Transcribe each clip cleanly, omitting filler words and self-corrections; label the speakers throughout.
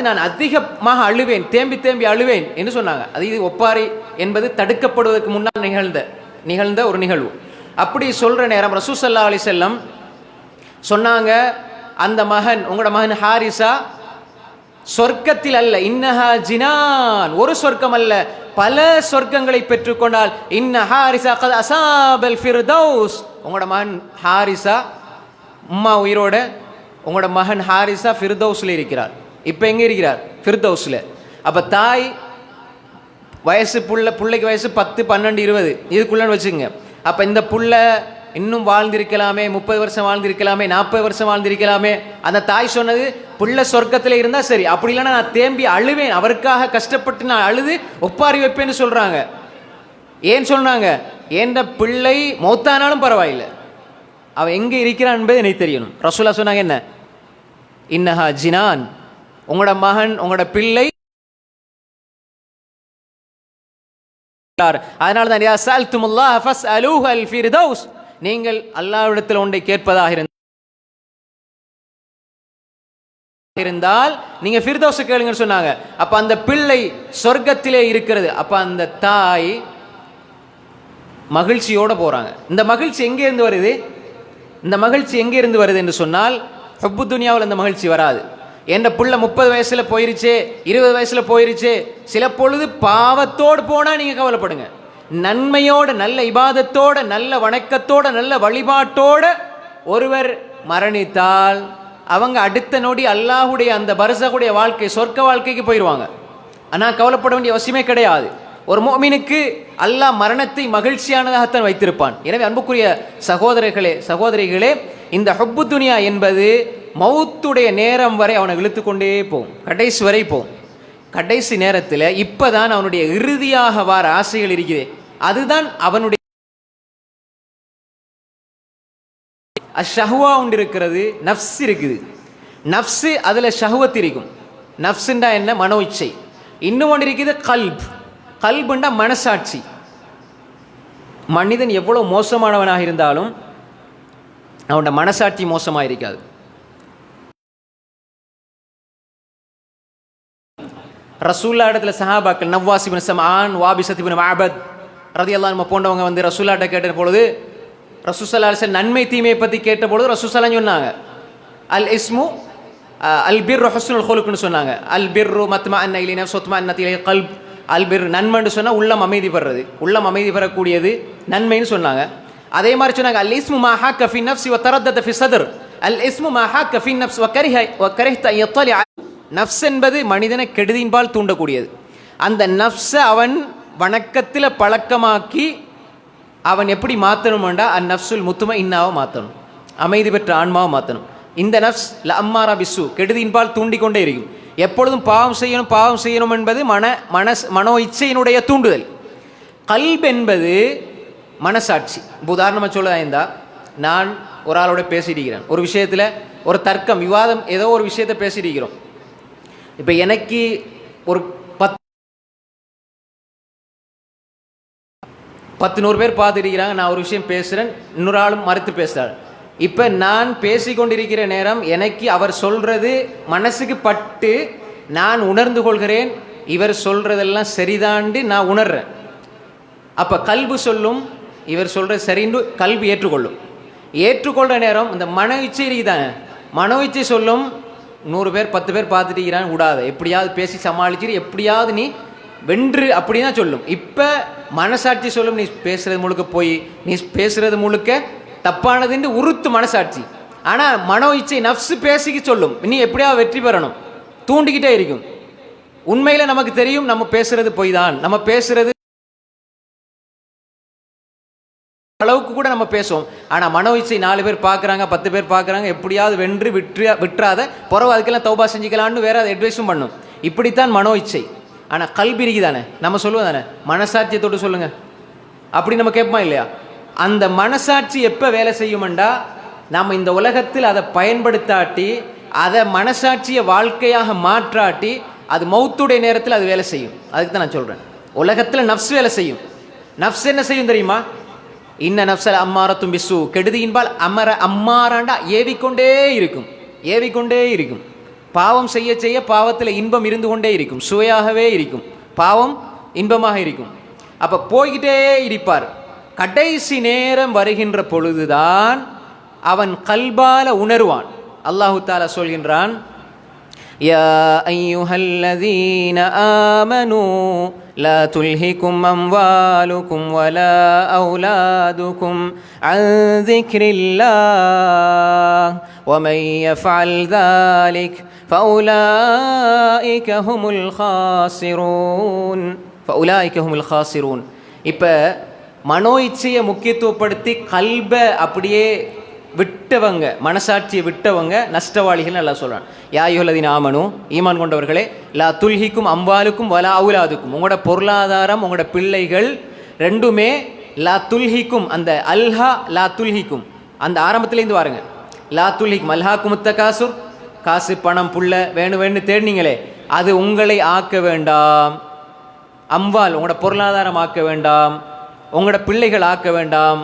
Speaker 1: நான் அதிகமாக அழுவேன், தேம்பி தேம்பி அழுவேன் என்று சொன்னாங்க. அது இது ஒப்பாரி என்பது தடுக்கப்படுவதற்கு முன்னால் நிகழ்ந்த ஒரு நிகழ்வு. அப்படி சொல்ற நேரம் ரசூல் ஸல்லல்லாஹு அலைஹி வஸல்லம் சொன்னாங்க, அந்த மகன், உங்களோட மகன் ஹாரிசா சொர்க்கத்தில் அல்ல, இன்னஹா ஜினான், ஒரு சொர்க்கம் அல்ல பல சொர்க்கங்களை பெற்றுக்கொண்டால், இன்ன ஹாரிசா கத் அஸாபல் ஃபிர்தௌஸ், உங்களோட மகன் ஹாரிசா, உம்மா உயிரோட, உங்களோட மகன் ஹாரிசா ஃபிர்தௌஸ்ல இருக்கிறார். இப்போ எங்கே இருக்கிறார்? ஃபிர்தௌஸ்ல. அப்போ தாய் வயசு பிள்ளைக்கு வயசு 10, 12, 20 இதுக்குள்ளன்னு வச்சுங்க. அப்போ இந்த புள்ள இன்னும் வாழ்ந்திருக்கலாமே, 30 வருஷம் வாழ்ந்திருக்கலாமே, 40 வருஷம் வாழ்ந்திருக்கலாமே. அந்த தாய் சொன்னது, புள்ள சொர்க்கத்தில் இருந்தால் சரி, அப்படி இல்லைன்னா நான் தேம்பி அழுவேன், அவருக்காக கஷ்டப்பட்டு நான் அழுது ஒப்பாரி வைப்பேன்னு சொல்கிறாங்க. ஏன் சொன்னாங்க? ஏன்ற பிள்ளை மௌத்தானாலும் பரவாயில்லை, அவன் எங்கே இருக்கிறான் என்பது எனக்கு தெரியணும். ரசூலா சொன்னாங்க என்ன? இன்னஹா ஜினான், உங்களோட மகன், உங்களோட பிள்ளை. அதனால தான் யா சஅல்துமுல்லாஹ ஃபஸ்அலூஹு அல் ஃபிர்தௌஸ், நீங்கள் அல்லாஹ்விடத்தில் ஒன்றை கேட்பதாக இருந்தால் நீங்க ஃபிர்தௌஸ் கேளுங்கன்னு சொன்னாங்க. அப்ப அந்த பிள்ளை சொர்க்கத்திலே இருக்கிறது. அப்ப அந்த தாய் மகிழ்ச்சியோட போறாங்க. இந்த மகிழ்ச்சி எங்கே இருந்து வருது? இந்த மகிழ்ச்சி எங்கே இருந்து வருது என்று சொன்னால், ஹுப்பு துனியாவில் அந்த மகிழ்ச்சி வராது. என்ற புள்ள 30 வயசுல போயிருச்சே, 20 வயசுல போயிருச்சே, சில பொழுது பாவத்தோடு போனா நீங்க கவலைப்படுங்க. நன்மையோட, நல்ல இபாதத்தோட, நல்ல வணக்கத்தோட, நல்ல வழிபாட்டோட ஒருவர் மரணித்தால் அவங்க அடுத்த நொடி அல்லாஹுடைய அந்த பர்ஸகுடைய வாழ்க்கை, சொர்க்க வாழ்க்கைக்கு போயிடுவாங்க. ஆனால் கவலைப்பட வேண்டிய அவசியமே கிடையாது. ஒரு முஃமினுக்கு அல்லாஹ் மரணத்தை மகிழ்ச்சியானதாகத்தான் வைத்திருப்பான். எனவே அன்புக்குரிய சகோதரிகளே, இந்த ஹுப்பு துனியா என்பது மௌத்துடைய நேரம் வரை அவனை இழுத்து கொண்டே போகும், கடைசி வரை போகும். கடைசி நேரத்தில் இப்பதான் அவனுடைய இறுதியாக வார ஆசைகள் இருக்குது. அதுதான் அவனுடைய ஷஹ்வா உண்டு இருக்கிறது, நஃப்ஸ் இருக்குது. நஃப்ஸ், அதில் ஷஹ்வத் இருக்கும். நஃப்ஸுண்டா என்ன? மனோ இச்சை. இன்னும் ஒன்று இருக்குது கல்புண்டா மனசாட்சி. மனிதன் எவ்வளோ மோசமானவனாக இருந்தாலும் அவனோட மனசாட்சி மோசமாக இருக்காது. ரசூல்லா இடத்துல சஹாபாக்கள் நவ்வாஸ் இப்னு சம்ஆன், வாபிஸத் இப்னு மஅபத் ரலியல்லாஹு அன்ஹு போன்றவங்க வந்து ரசூல்லாட்ட கேட்ட பொழுது, ரசூல் ஸல்லல்லாஹு அலைஹி வஸல்லம் நன்மை தீமையை பற்றி கேட்ட பொழுது ரசூல் ஸல்லல்லாஹு சொன்னாங்க, அல் இஸ்மு அல் பிர்ரு ஹுஸ்னுல் குலுக்னு சொன்னாங்க. அல் பிர்ரு மத்மஅன்ன இலைஹி நஃப்ஸு வத்மஅன்னத் இலைஹி கல்ப். அல் பிர் நன்மைன்னு சொன்னால் உள்ளம் அமைதி பெறுறது, உள்ளம் அமைதி பெறக்கூடியது நன்மைன்னு சொன்னாங்க. அதே மாதிரி சொன்னாங்க, அல் இஸ்மு மா ஹாக்க ஃபி நஃப்ஸி வ தரத்தத ஃபி ஸத்ர். அல் இஸ்மு மா ஹாக்க ஃபி நஃப்ஸ் வ கரிஹத யத்தலிஅ. நஃப்ஸ் என்பது மனிதனை கெடுதின்பால் தூண்டக்கூடியது. அந்த நஃப்ஸை அவன் வணக்கத்தில் பழக்கமாக்கி அவன் எப்படி மாற்றணும்டா, அந் நஃப்ஸுல் முத்மஇன்னாவை மாற்றணும், அமைதி பெற்ற ஆன்மாவை மாற்றணும். இந்த நஃப்ஸ் லஅம்மாரா பிஸ்ஸு, கெடுதின்பால் தூண்டிக்கொண்டே இருக்கும். எப்பொழுதும் பாவம் செய்யணும் என்பது மனோ இச்சையினுடைய தூண்டுதல். கல்ப் என்பது மனசாட்சி. உதாரணமாக சொல்லதா இருந்தால், நான் ஒரு ஆளோட பேசியிருக்கிறேன், ஒரு விஷயத்தில் ஒரு தர்க்கம், விவாதம், ஏதோ ஒரு விஷயத்தை பேசியிருக்கிறோம். இப்போ எனக்கு ஒரு 10-100 பேர் பார்த்துருக்கிறாங்க, நான் ஒரு விஷயம் பேசுகிறேன், இன்னொரு ஆளும் மறுத்து பேசுகிறார். இப்போ நான் பேசிக்கொண்டிருக்கிற நேரம் எனக்கு அவர் சொல்கிறது மனசுக்கு பட்டு நான் உணர்ந்து கொள்கிறேன், இவர் சொல்கிறதெல்லாம் சரிதாண்டு நான் உணர்றேன். அப்போ கல்பு சொல்லும், இவர் சொல்கிறது சரின்னு கல்வி ஏற்றுக்கொள்கிற நேரம் இந்த மன இச்சை இருக்குதானே, மனோ இச்சை சொல்லும், 100 பேர் 10 பேர் பார்த்துட்டு இருக்கிறான்னு விடாத, எப்படியாவது பேசி சமாளிச்சுட்டு எப்படியாவது நீ வென்று அப்படி தான் சொல்லும். இப்போ மனசாட்சி சொல்லும், நீ பேசுகிறது முழுக்க போய், நீ பேசுகிறது முழுக்க தப்பானதுன்னு உறுத்து மனசாட்சி. ஆனால் மனோ இச்சை நஃப்ஸ் பேசிக்க சொல்லும், நீ எப்படியாவது வெற்றி பெறணும், தூண்டிக்கிட்டே இருக்கும். உண்மையில் நமக்கு தெரியும் நம்ம பேசுறது பொய் தான், நம்ம பேசுறது அளவுக்கு கூட நம்ம பேசுவோம். ஆனால் மனோ இச்சை 4 பேர் பார்க்குறாங்க, 10 பேர் பார்க்குறாங்க, எப்படியாவது வென்று விட்டுறாத, பிறகு அதுக்கெல்லாம் தௌபா செஞ்சுக்கலான்னு வேற அட்வைஸும் பண்ணும். இப்படித்தான் மனோ இச்சை. ஆனால் கல்பிரிக்கு தானே நம்ம சொல்லுவோம் தானே, மனசாட்சியத்தோடு சொல்லுங்க அப்படி நம்ம கேட்போமா இல்லையா? அந்த மனசாட்சி எப்போ வேலை செய்யுமெண்டா, நம்ம இந்த உலகத்தில் அதை பயன்படுத்தாட்டி, அதை மனசாட்சியை வாழ்க்கையாக மாற்றாட்டி, அது மௌத்துடைய நேரத்தில் அது வேலை செய்யும். அதுக்கு தான் நான் சொல்கிறேன், உலகத்தில் நஃப்ஸ் வேலை செய்யும். நஃப்ஸ் என்ன செய்யும் தெரியுமா? இன்ன நஃப்ஸல் அம்மாரத்தும் பிஸ்ஸு, கெடுதியின்பால் அம்மாராண்டா ஏவிக்கொண்டே இருக்கும். பாவம் செய்ய செய்ய பாவத்தில் இன்பம் இருந்து கொண்டே இருக்கும், சுவையாகவே இருக்கும், பாவம் இன்பமாக இருக்கும். அப்போ போய்கிட்டே இருப்பார். கடைசி நேரம் வருகின்ற பொழுதுதான் அவன் கல்பால உணர்வான். அல்லாஹு தாலா சொல்கின்றான், யா அய்யுஹல்லதீன ஆமனூ லா துல்ஹிகும் அம்வாலுகும் வலா அவுலாதுகும் அன் ذிக்ரில்லாஹ் வமன் யஃஅல் ذلك ஃபஉலாயிக ஹுமுல் காசிரூன். இப்போ மனோ இச்சையை முக்கியத்துவப்படுத்தி கல்பை அப்படியே விட்டவங்க, மனசாட்சியை விட்டவங்க நஷ்டவாளிகள் நல்லா சொல்கிறான். யா அய்யுஹல்லதீன ஆமனூ, ஈமான் கொண்டவர்களே, லா துல்ஹிக்கும் அம்வாலுக்கும் வலா அவுலாதுக்கும், உங்களோட பொருளாதாரம் உங்களோட பிள்ளைகள் ரெண்டுமே லா துல்ஹிக்கும், அந்த அல்ஹா லா துல்ஹிக்கும் அந்த ஆரம்பத்துலேருந்து வாருங்க. லா துல்ஹிக்கும் அல்ஹாக்கும் தகாசுர், காசு பணம் புள்ள வேணும் வேணும் தேடினீங்களே, அது உங்களை ஆக்க வேண்டாம். அம்வால் உங்களோட பொருளாதாரம் ஆக்க வேண்டாம், உங்களோட பிள்ளைகள் ஆக்க வேண்டாம்.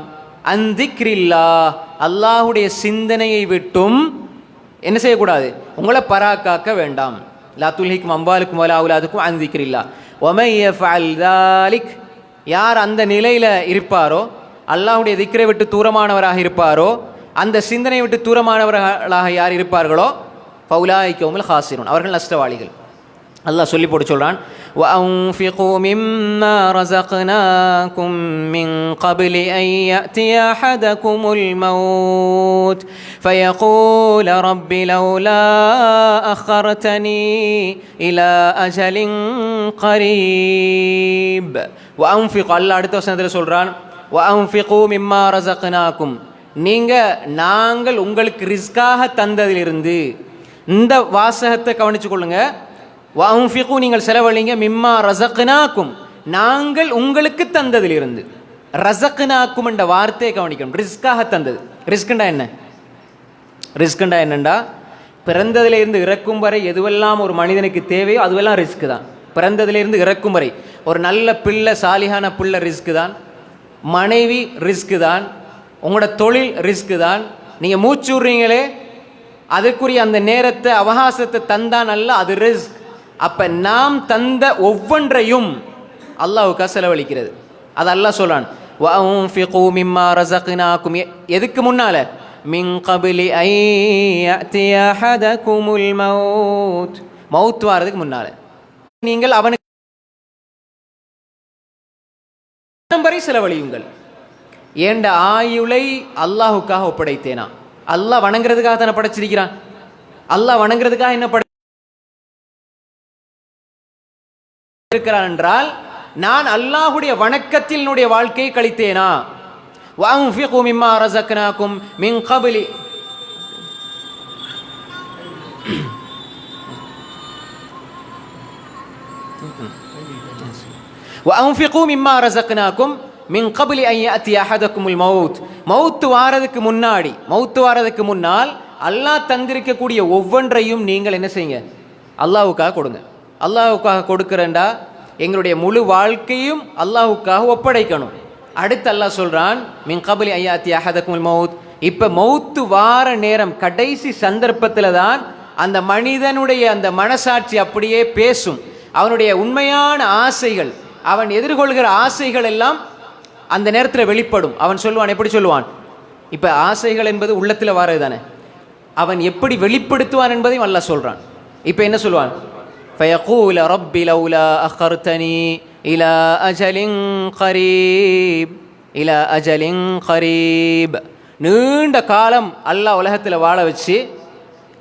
Speaker 1: அன் ذிக்ரில்லா, அல்லாஹுடைய சிந்தனையை விட்டும் என்ன செய்யக்கூடாது, உங்களை பராக்காக்க வேண்டாம். லா துல்ஹிக்கும் அம்வாலுக்கும் வலா அவுலாதுக்கும் அன் ذிக்ரில்லா வமன் யஃஅல் ذلك, யார் அந்த நிலையில் இருப்பாரோ, அல்லாஹுடைய திக்ரை விட்டு தூரமானவராக இருப்பாரோ, அந்த சிந்தனையை விட்டு தூரமானவர்களாக யார் இருப்பார்களோ, ஃபௌலாயிக ஹுமுல் காசிரூன், அவர்கள் நஷ்டவாளிகள். அல்லாஹ் சொல்லி போட்டு சொல்கிறான், وَأَنْفِقُوا مِمَّا رَزَقْنَاكُمْ مِنْ قَبْلِ أَنْ يَأْتِيَ أَحَدَكُمُ الْمَوْتُ فَيَقُولَ رَبِّ لَوْلَا أَخَّرْتَنِي إِلَى أَجَلٍ قَرِيبٍ. وَأَنْفِقُوا, அல்லாஹ் அடுத்த வசனத்தில் சொல்கிறான், وَأَنْفِقُوا مِمَّا رَزَقْنَاكُمْ, நாங்கள் உங்களுக்கு ரிஸ்காக தந்ததிலிருந்து. இந்த வாசகத்தை கவனிச்சு கொள்ளுங்க. வஅன்ஃபிகு, நீங்கள் செலவழிங்க, மிம்மா ரஸக்னாக்கும், நாங்கள் உங்களுக்கு தந்ததிலிருந்து. ரஸக்னாக்கும் என்ற வார்த்தையை கவனிக்கணும். ரிஸ்காக தந்தது. ரிஸ்குண்டா என்ன? ரிஸ்குண்டா என்னண்டா, பிறந்ததிலிருந்து இறக்கும் வரை எதுவெல்லாம் ஒரு மனிதனுக்கு தேவையோ அதுவெல்லாம் ரிஸ்க்கு தான். பிறந்ததிலிருந்து இறக்கும் வரை ஒரு நல்ல பிள்ளை, சாலிகான பிள்ளை ரிஸ்க்கு தான், மனைவி ரிஸ்க்கு தான், உங்களோட தொழில் ரிஸ்க்கு தான், நீங்கள் மூச்சு விட்றீங்களே அதுக்குரிய அந்த நேரத்தை அவகாசத்தை தந்தான் அல்ல, அது ரிஸ்க். அப்போ நாம் தந்த ஒவ்வொன்றையும் அல்லாஹ்வுக்காக செலவழிக்கிறது. அது அல்லாஹ் சொல்றான், வஅன்ஃபிகு மிம்மா ரஸக்னாக்கும், எதுக்கு முன்னால, மின் கபிலி ஐ யஅதிய அஹதகுமுல் மௌத், மௌத் வாரதுக்கு முன்னால நீங்கள் அவனுக்கு வரை செலவழியுங்கள். ஏண்ட ஆயுளை அல்லாஹுக்காக ஒப்படைத்தேனா? அல்லாஹ் வணங்குறதுக்காக தானே படைச்சிருக்கிறான். அல்லாஹ் வணங்குறதுக்காக என்ன இருக்கிறான் என்றால், நான் அல்லாஹுடைய வணக்கத்தில் என்னுடைய வாழ்க்கையை கழித்தேனா? வஅன்ஃபிகு மிம்மா ரஸக்னாக்கும் மின் கப்லி வஅன்ஃபிகு மிம்மா ரஸக்னாக்கும் மின் கப்லி அன் யஅதிய அஹதகுமுல் மௌத், மௌத் வாரதுக்கு முன்னாடி, மௌத் வாரதுக்கு முன்னால் அல்லாஹ் தந்திருக்கக்கூடிய ஒவ்வொன்றையும் நீங்கள் என்ன செய்யுங்க, அல்லாஹ்வுக்காக கொடுங்க. அல்லாஹ்வுக்காக கொடுக்கிறேன்டா எங்களுடைய முழு வாழ்க்கையும் அல்லாஹ்வுக்காக ஒப்படைக்கணும். அடுத்து அல்லாஹ் சொல்றான், மின் கப்லி அன் யஅதிய அஹதகுமுல் மௌத். இப்போ மௌத்து வார நேரம், கடைசி சந்தர்ப்பத்தில் தான் அந்த மனிதனுடைய அந்த மனசாட்சி அப்படியே பேசும். அவனுடைய உண்மையான ஆசைகள், அவன் எதிர்கொள்கிற ஆசைகள் எல்லாம் அந்த நேரத்தில் வெளிப்படும். அவன் சொல்லுவான், எப்படி சொல்லுவான்? இப்போ ஆசைகள் என்பது உள்ளத்தில் வாரது தானே, அவன் எப்படி வெளிப்படுத்துவான் என்பதையும் அல்லாஹ் சொல்கிறான். இப்போ என்ன சொல்லுவான்? ஃபயகூல ரப்பி லௌலா அഖர்தனி இலா அஜலின் கரீப், இலா அஜலின் கரீப். நீண்ட காலம் அல்லாஹ் உலகத்தில் வாழ வச்சு,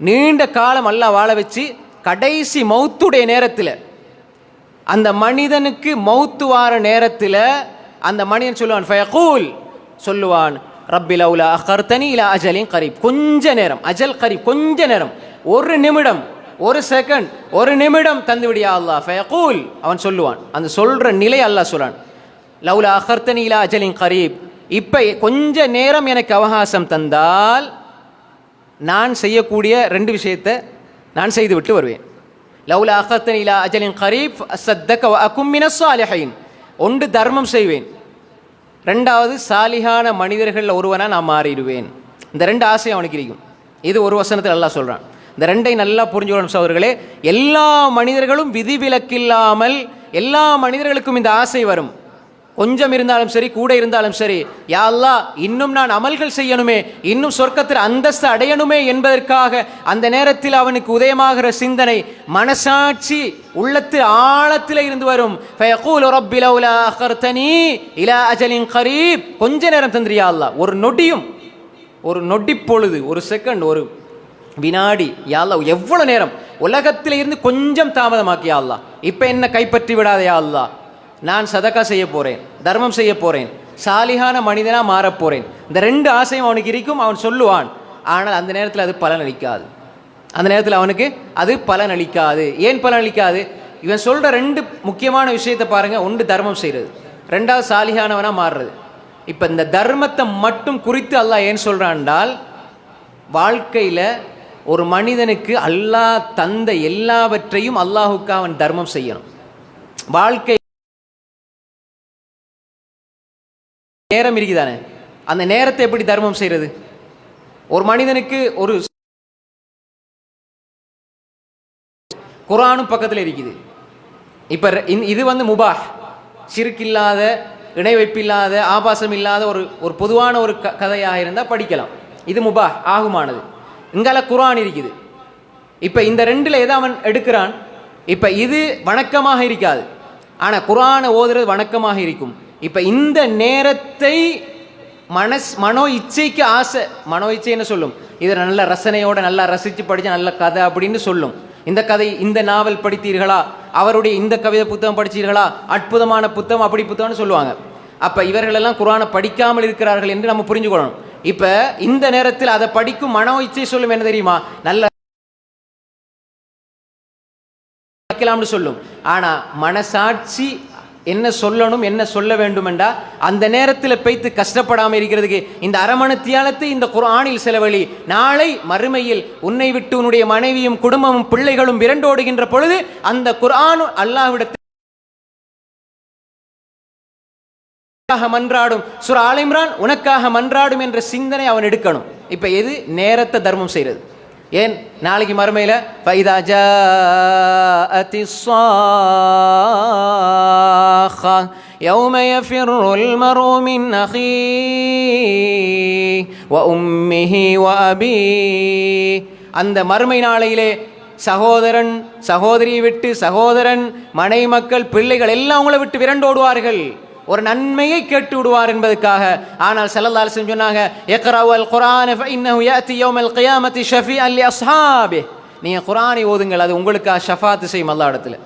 Speaker 1: நீண்ட காலம் அல்லாஹ் வாழ வச்சு கடைசி மௌத்துடைய நேரத்தில், அந்த மனிதனுக்கு மௌத்து வார நேரத்தில் அந்த மனிதன் சொல்லுவான், ஃபயகூல் சொல்லுவான், ரப்பி லௌலா அഖர்தனி இலா அஜலின் கரீப், கொஞ்ச நேரம், அஜல் கரீப், கொஞ்ச நேரம், ஒரு நிமிடம், ஒரு செகண்ட், ஒரு நிமிடம் தந்துவிடியா அல்லாஹ். ஃபயகூல், அவன் சொல்லுவான், அந்த சொல்ற நிலை அல்லாஹ் சொல்றான், லௌலா அഖர்தனி இலா அஜலின் கரீப், இப்போ கொஞ்ச நேரம் எனக்கு அவகாசம் தந்தால் நான் செய்யக்கூடிய ரெண்டு விஷயத்தை நான் செய்து விட்டு வருவேன். லௌலா அഖர்தனி இலா அஜலின் கரீப் அஸ்ஸத்தக வ அகும் மினஸ் ஸாலிஹீன், ஒன்று தர்மம் செய்வேன், ரெண்டாவது சாலிஹான மனிதர்கள் ஒருவனா நான் மாறிடுவேன். இந்த ரெண்டு ஆசையும் அவனுக்கு இருக்கும். இது ஒரு வசனத்தில் அல்லாஹ் சொல்கிறான். இந்த ரெண்டை நல்லா புரிஞ்சுக்கணும் சகோதரர்களே. எல்லா மனிதர்களும் விதிவிலக்கில்லாமல் எல்லா மனிதர்களுக்கும் இந்த ஆசை வரும். கொஞ்சம் இருந்தாலும் சரி, கூட இருந்தாலும் சரி, யா அல்லாஹ் இன்னும் நான் அமல்கள் செய்யணுமே, இன்னும் சொர்க்கத்தில் அந்தஸ்து அடையணுமே என்பதற்காக அந்த நேரத்தில் அவனுக்கு உதயமாகிற சிந்தனை, மனசாட்சி உள்ளத்து ஆழத்தில் இருந்து வரும். ஃபயகூலு ரப்பி லௌலா அഖர்தனி இலா அஜலின் கரீப், கொஞ்ச நேரம் தந்திரியா அல்லாஹ், ஒரு நொடியும், ஒரு நொடி பொழுது, ஒரு செகண்ட், ஒரு வினாடி, யா அல்லாஹ் எவ்வளவு நேரம், உலகத்தில் இருந்து கொஞ்சம் தாமதமாக்கியா அல்லாஹ், இப்போ என்ன கைப்பற்றி விடாதயா அல்லாஹ், நான் சதக்கா செய்ய போகிறேன், தர்மம் செய்ய போகிறேன், சாலிகான மனிதனாக மாறப்போகிறேன். இந்த ரெண்டு ஆசையும் அவனுக்கு இருக்கும், அவன் சொல்லுவான். ஆனால் அந்த நேரத்தில் அது பலனளிக்காது. அந்த நேரத்தில் அவனுக்கு அது பலனளிக்காது. ஏன் பலனளிக்காது? இவன் சொல்கிற ரெண்டு முக்கியமான விஷயத்தை பாருங்கள். ஒன்று தர்மம் செய்கிறது, ரெண்டாவது சாலிகானவனாக மாறுறது. இப்போ இந்த தர்மத்தை மட்டும் குறித்து அல்லாஹ் ஏன் சொல்கிறான்டால், வாழ்க்கையில் ஒரு மனிதனுக்கு அல்லாஹ் தந்த எல்லாவற்றையும் அல்லாஹுக்கு அவன் தர்மம் செய்யணும். வாழ்க்கை நேரம் இருக்குதானே, அந்த நேரத்தை எப்படி தர்மம் செய்யறது? ஒரு மனிதனுக்கு ஒரு குர்ஆனும் பக்கத்தில் இருக்குது. இப்போ இது முபாஹ், ஷிர்க் இல்லாத, இணை வைப்பில்லாத, ஆபாசம் இல்லாத ஒரு பொதுவான ஒரு கதையாக இருந்தால் படிக்கலாம். இது முபாஹ், ஆகுமானது. இங்கால குர்ஆன் இருக்குது. இப்போ இந்த ரெண்டில் எதை அவன் எடுக்கிறான்? இப்போ இது வணக்கமாக இருக்காது, ஆனால் குர்ஆனை ஓதுறது வணக்கமாக இருக்கும். இப்போ இந்த நேரத்தை மனோ இச்சைக்கு ஆசை, மனோ இச்சை என்ன சொல்லும், இதை நல்ல ரசனையோட நல்லா ரசித்து படித்தா நல்ல கதை அப்படின்னு சொல்லும். இந்த கதை, இந்த நாவல் படித்தீர்களா, அவருடைய இந்த கவிதை புத்தகம் படித்தீர்களா, அற்புதமான புத்தகம், அப்படி புத்தகம்னு சொல்லுவாங்க. அப்போ இவர்களெல்லாம் குர்ஆனை படிக்காமல் இருக்கிறார்கள் என்று நம்ம புரிஞ்சுக்கணும். இப்போ இந்த நேரத்தில் அதை படிக்கும் மனோ இச்சை சொல்லும் என்ன தெரியுமா, நல்ல சொல்லும். ஆனால் மனசாட்சி என்ன சொல்லணும், என்ன சொல்ல வேண்டும் என்றா, அந்த நேரத்தில் பேய்த்து கஷ்டப்படாமல் இருக்கிறதுக்கு இந்த அரமணத்தியாலத்தை இந்த குர்ஆனில் செலவழி. நாளை மறுமையில் உன்னை விட்டு உன்னுடைய மனைவியும் குடும்பமும் பிள்ளைகளும் விரண்டோடுகின்ற பொழுது அந்த குர்ஆன் அல்லாஹ்விடத்தில் மன்றாடும். சூரா ஆல் இம்ரான் உனக்காக மன்றாடும் என்ற சிந்தனை அவன் எடுக்கணும். இப்போ எது நேரத்தை தர்மம் செய்கிறது? ஏன் நாளைக்கு மறுமையில் ஃபைதா ஜாஅத்திஸ் ஸாഖா யௌம யஃபிருல் மர்உ மின் அஹீஹி வ உம்மிஹி வ அபீஹி, அந்த மறுமை நாளையிலே சகோதரன் சகோதரியை விட்டு, சகோதரன் மனை மக்கள் பிள்ளைகள் எல்லாம் உங்களை விட்டு விரண்டோடுவார்கள், ஒரு நன்மையை கேட்டு விடுவார் என்பதற்காக. ஆனால் ஸல்லல்லாஹு அலைஹி வஸல்லம் சொன்னாங்க, இக்ராவுல் குர்ஆன ஃபஇன்னஹு யாதி யௌமல் கியாமத்தி ஷஃபீஅன் லி அஸ்ஹாபிஹி, நீங்கள் குர்ஆனை ஓதுங்கள், அது உங்களுக்காக ஷஃபாத் செய்யும் அல்லாஹ் இடத்துல.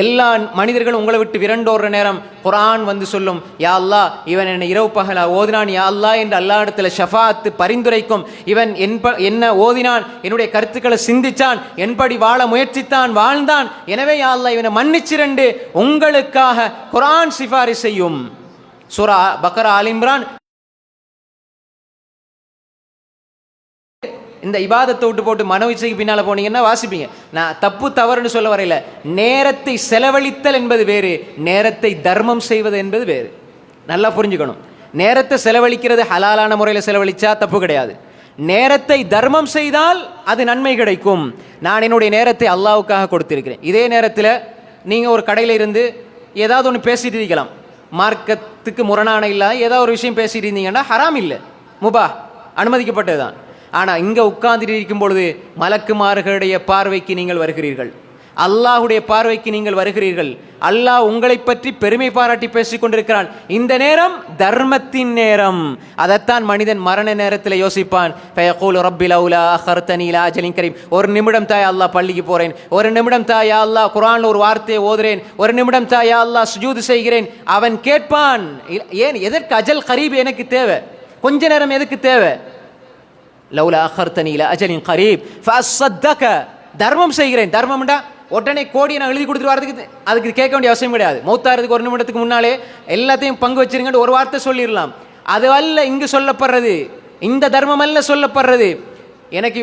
Speaker 1: எல்லா மனிதர்களும் உங்களை விட்டு விரண்டோடுற நேரம் குர்ஆன் வந்து சொல்லும், யா அல்லாஹ் இவன் என்னை இரவு பகலா ஓதினான் யா அல்லாஹ் என்று அல்லாஹ் இடத்துல ஷஃபாத்து பரிந்துரைக்கும். இவன் என்ன ஓதினான், என்னுடைய கருத்துக்களை சிந்திச்சான், என்படி வாழ முயற்சித்தான், வாழ்ந்தான், எனவே யா அல்லாஹ் இவனை மன்னிச்சிரண்டு உங்களுக்காக குர்ஆன் சிபாரிசு செய்யும். சூரா பக்ரா, ஆல் இம்ரான். இந்த இபாதத்தை விட்டு போட்டு மனோ இச்சைக்கு பின்னால் போனீங்கன்னா வாசிப்பீங்க. நான் தப்பு தவறுன்னு சொல்ல வரையில, நேரத்தை செலவழித்தல் என்பது வேறு, நேரத்தை தர்மம் செய்வது என்பது வேறு. நல்லா புரிஞ்சுக்கணும். நேரத்தை செலவழிக்கிறது ஹலாலான முறையில் செலவழிச்சா தப்பு கிடையாது. நேரத்தை தர்மம் செய்தால் அது நன்மை கிடைக்கும். நான் என்னுடைய நேரத்தை அல்லாஹ்வுக்காக கொடுத்திருக்கிறேன். இதே நேரத்தில் நீங்கள் ஒரு கடையில் இருந்து ஏதாவது ஒன்று பேசிட்டு இருக்கலாம், மார்க்கத்துக்கு முரணான இல்லாத ஏதாவது ஒரு விஷயம் பேசிட்டு இருந்தீங்கன்னா ஹராம் இல்லை, முபா, அனுமதிக்கப்பட்டது தான். ஆனால் இங்கே உட்கார்ந்துட்டு இருக்கும் பொழுது மலக்குமார்களுடைய பார்வைக்கு நீங்கள் வருகிறீர்கள், அல்லாஹுடைய பார்வைக்கு நீங்கள் வருகிறீர்கள். அல்லாஹ் உங்களை பற்றி பெருமை பாராட்டி பேசிக் கொண்டிருக்கிறான். இந்த நேரம் தர்மத்தின் நேரம். அதைத்தான் மனிதன் மரண நேரத்தில் யோசிப்பான். ஃபயகூலு ரப்பி லௌலா அഖர்தனி இலா அஜலின் கரீம், ஒரு நிமிடம் தாய் அல்லாஹ் பள்ளிக்கு போகிறேன், ஒரு நிமிடம் தாய் யா அல்லாஹ் குர்ஆன்ல ஒரு வார்த்தையை ஓதுறேன், ஒரு நிமிடம் தாய் யா அல்லாஹ் சுஜூது செய்கிறேன். அவன் கேட்பான், ஏன் எதற்கு அஜல் கரீப் எனக்கு தேவை, கொஞ்ச நேரம் எதுக்கு தேவை? லௌலா அഖர்தனி இலா அஜலின் கரீப் ஃபஅஸ்ஸதக, தர்மம் செய்கிறேன். தர்மம்டா உடனே கோடியை நான் எழுதி கொடுத்துட்டு வரதுக்கு அதுக்கு கேட்க வேண்டிய அவசியம் கிடையாது. மௌத்தாகிறதுக்கு ஒரு நிமிடத்துக்கு முன்னாலே எல்லாத்தையும் பங்கு வச்சிருங்கன்னு ஒரு வார்த்தை சொல்லிடலாம். அது அல்ல இங்கு சொல்லப்படுறது, இந்த தர்மம் அல்ல சொல்லப்படுறது. எனக்கு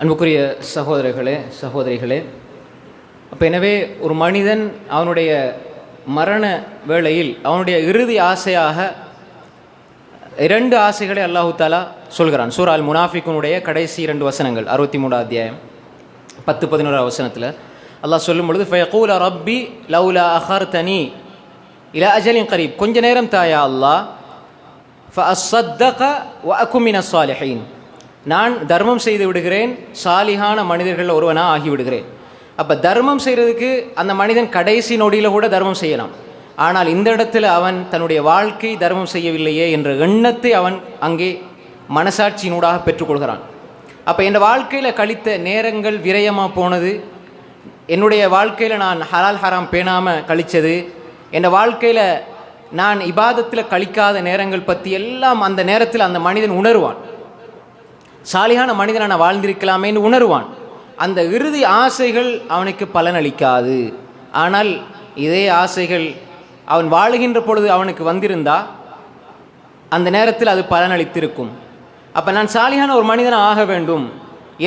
Speaker 1: அன்புக்குரிய சகோதரர்களே சகோதரிகளே, அப்போ எனவே ஒரு மனிதன் அவனுடைய மரண வேளையில் அவனுடைய இறுதி ஆசையாக 2 ஆசைகளை அல்லாஹு தாலா சொல்கிறான். சூரா அல் முனாஃபிக்குனுடைய கடைசி 2 வசனங்கள் 63 அத்தியாயம் 10-11 வசனத்தில் அல்லாஹ் சொல்லும் பொழுது, ஃபயகூல ரப்பி லவ்லா அஹர்தனி இலா அஜலின் கரீப், கொஞ்ச நேரம் தாயா அல்லாஹ், ஃபஅஸ்ஸத்தக வ அகும் மினஸ் ஸாலிஹீன், நான் தர்மம் செய்து விடுகிறேன், சாலிஹான மனிதர்கள் ஒருவனாக ஆகிவிடுகிறேன். அப்போ தர்மம் செய்கிறதுக்கு அந்த மனிதன் கடைசி நொடியில் கூட தர்மம் செய்யலாம். ஆனால் இந்த இடத்துல அவன் தன்னுடைய வாழ்க்கை தர்மம் செய்யவில்லையே என்ற எண்ணத்தை அவன் அங்கே மனசாட்சியினூடாக பெற்றுக்கொள்கிறான். அப்போ என் வாழ்க்கையில் கழித்த நேரங்கள் விரயமாக போனது, என்னுடைய வாழ்க்கையில் நான் ஹலால் ஹராம் பேணாமல் கழித்தது, என் வாழ்க்கையில் நான் இபாதத்தில் கழிக்காத நேரங்கள் பற்றி எல்லாம் அந்த நேரத்தில் அந்த மனிதன் உணர்வான். சாலிகான மனிதனை நான் வாழ்ந்திருக்கலாமேன்னு உணர்வான். அந்த இறுதி ஆசைகள் அவனுக்கு பலனளிக்காது. ஆனால் இதே ஆசைகள் அவன் வாழுகின்ற பொழுது அவனுக்கு வந்திருந்தா அந்த நேரத்தில் அது பலனளித்திருக்கும். அப்போ நான் சாலிகான ஒரு மனிதனை ஆக வேண்டும்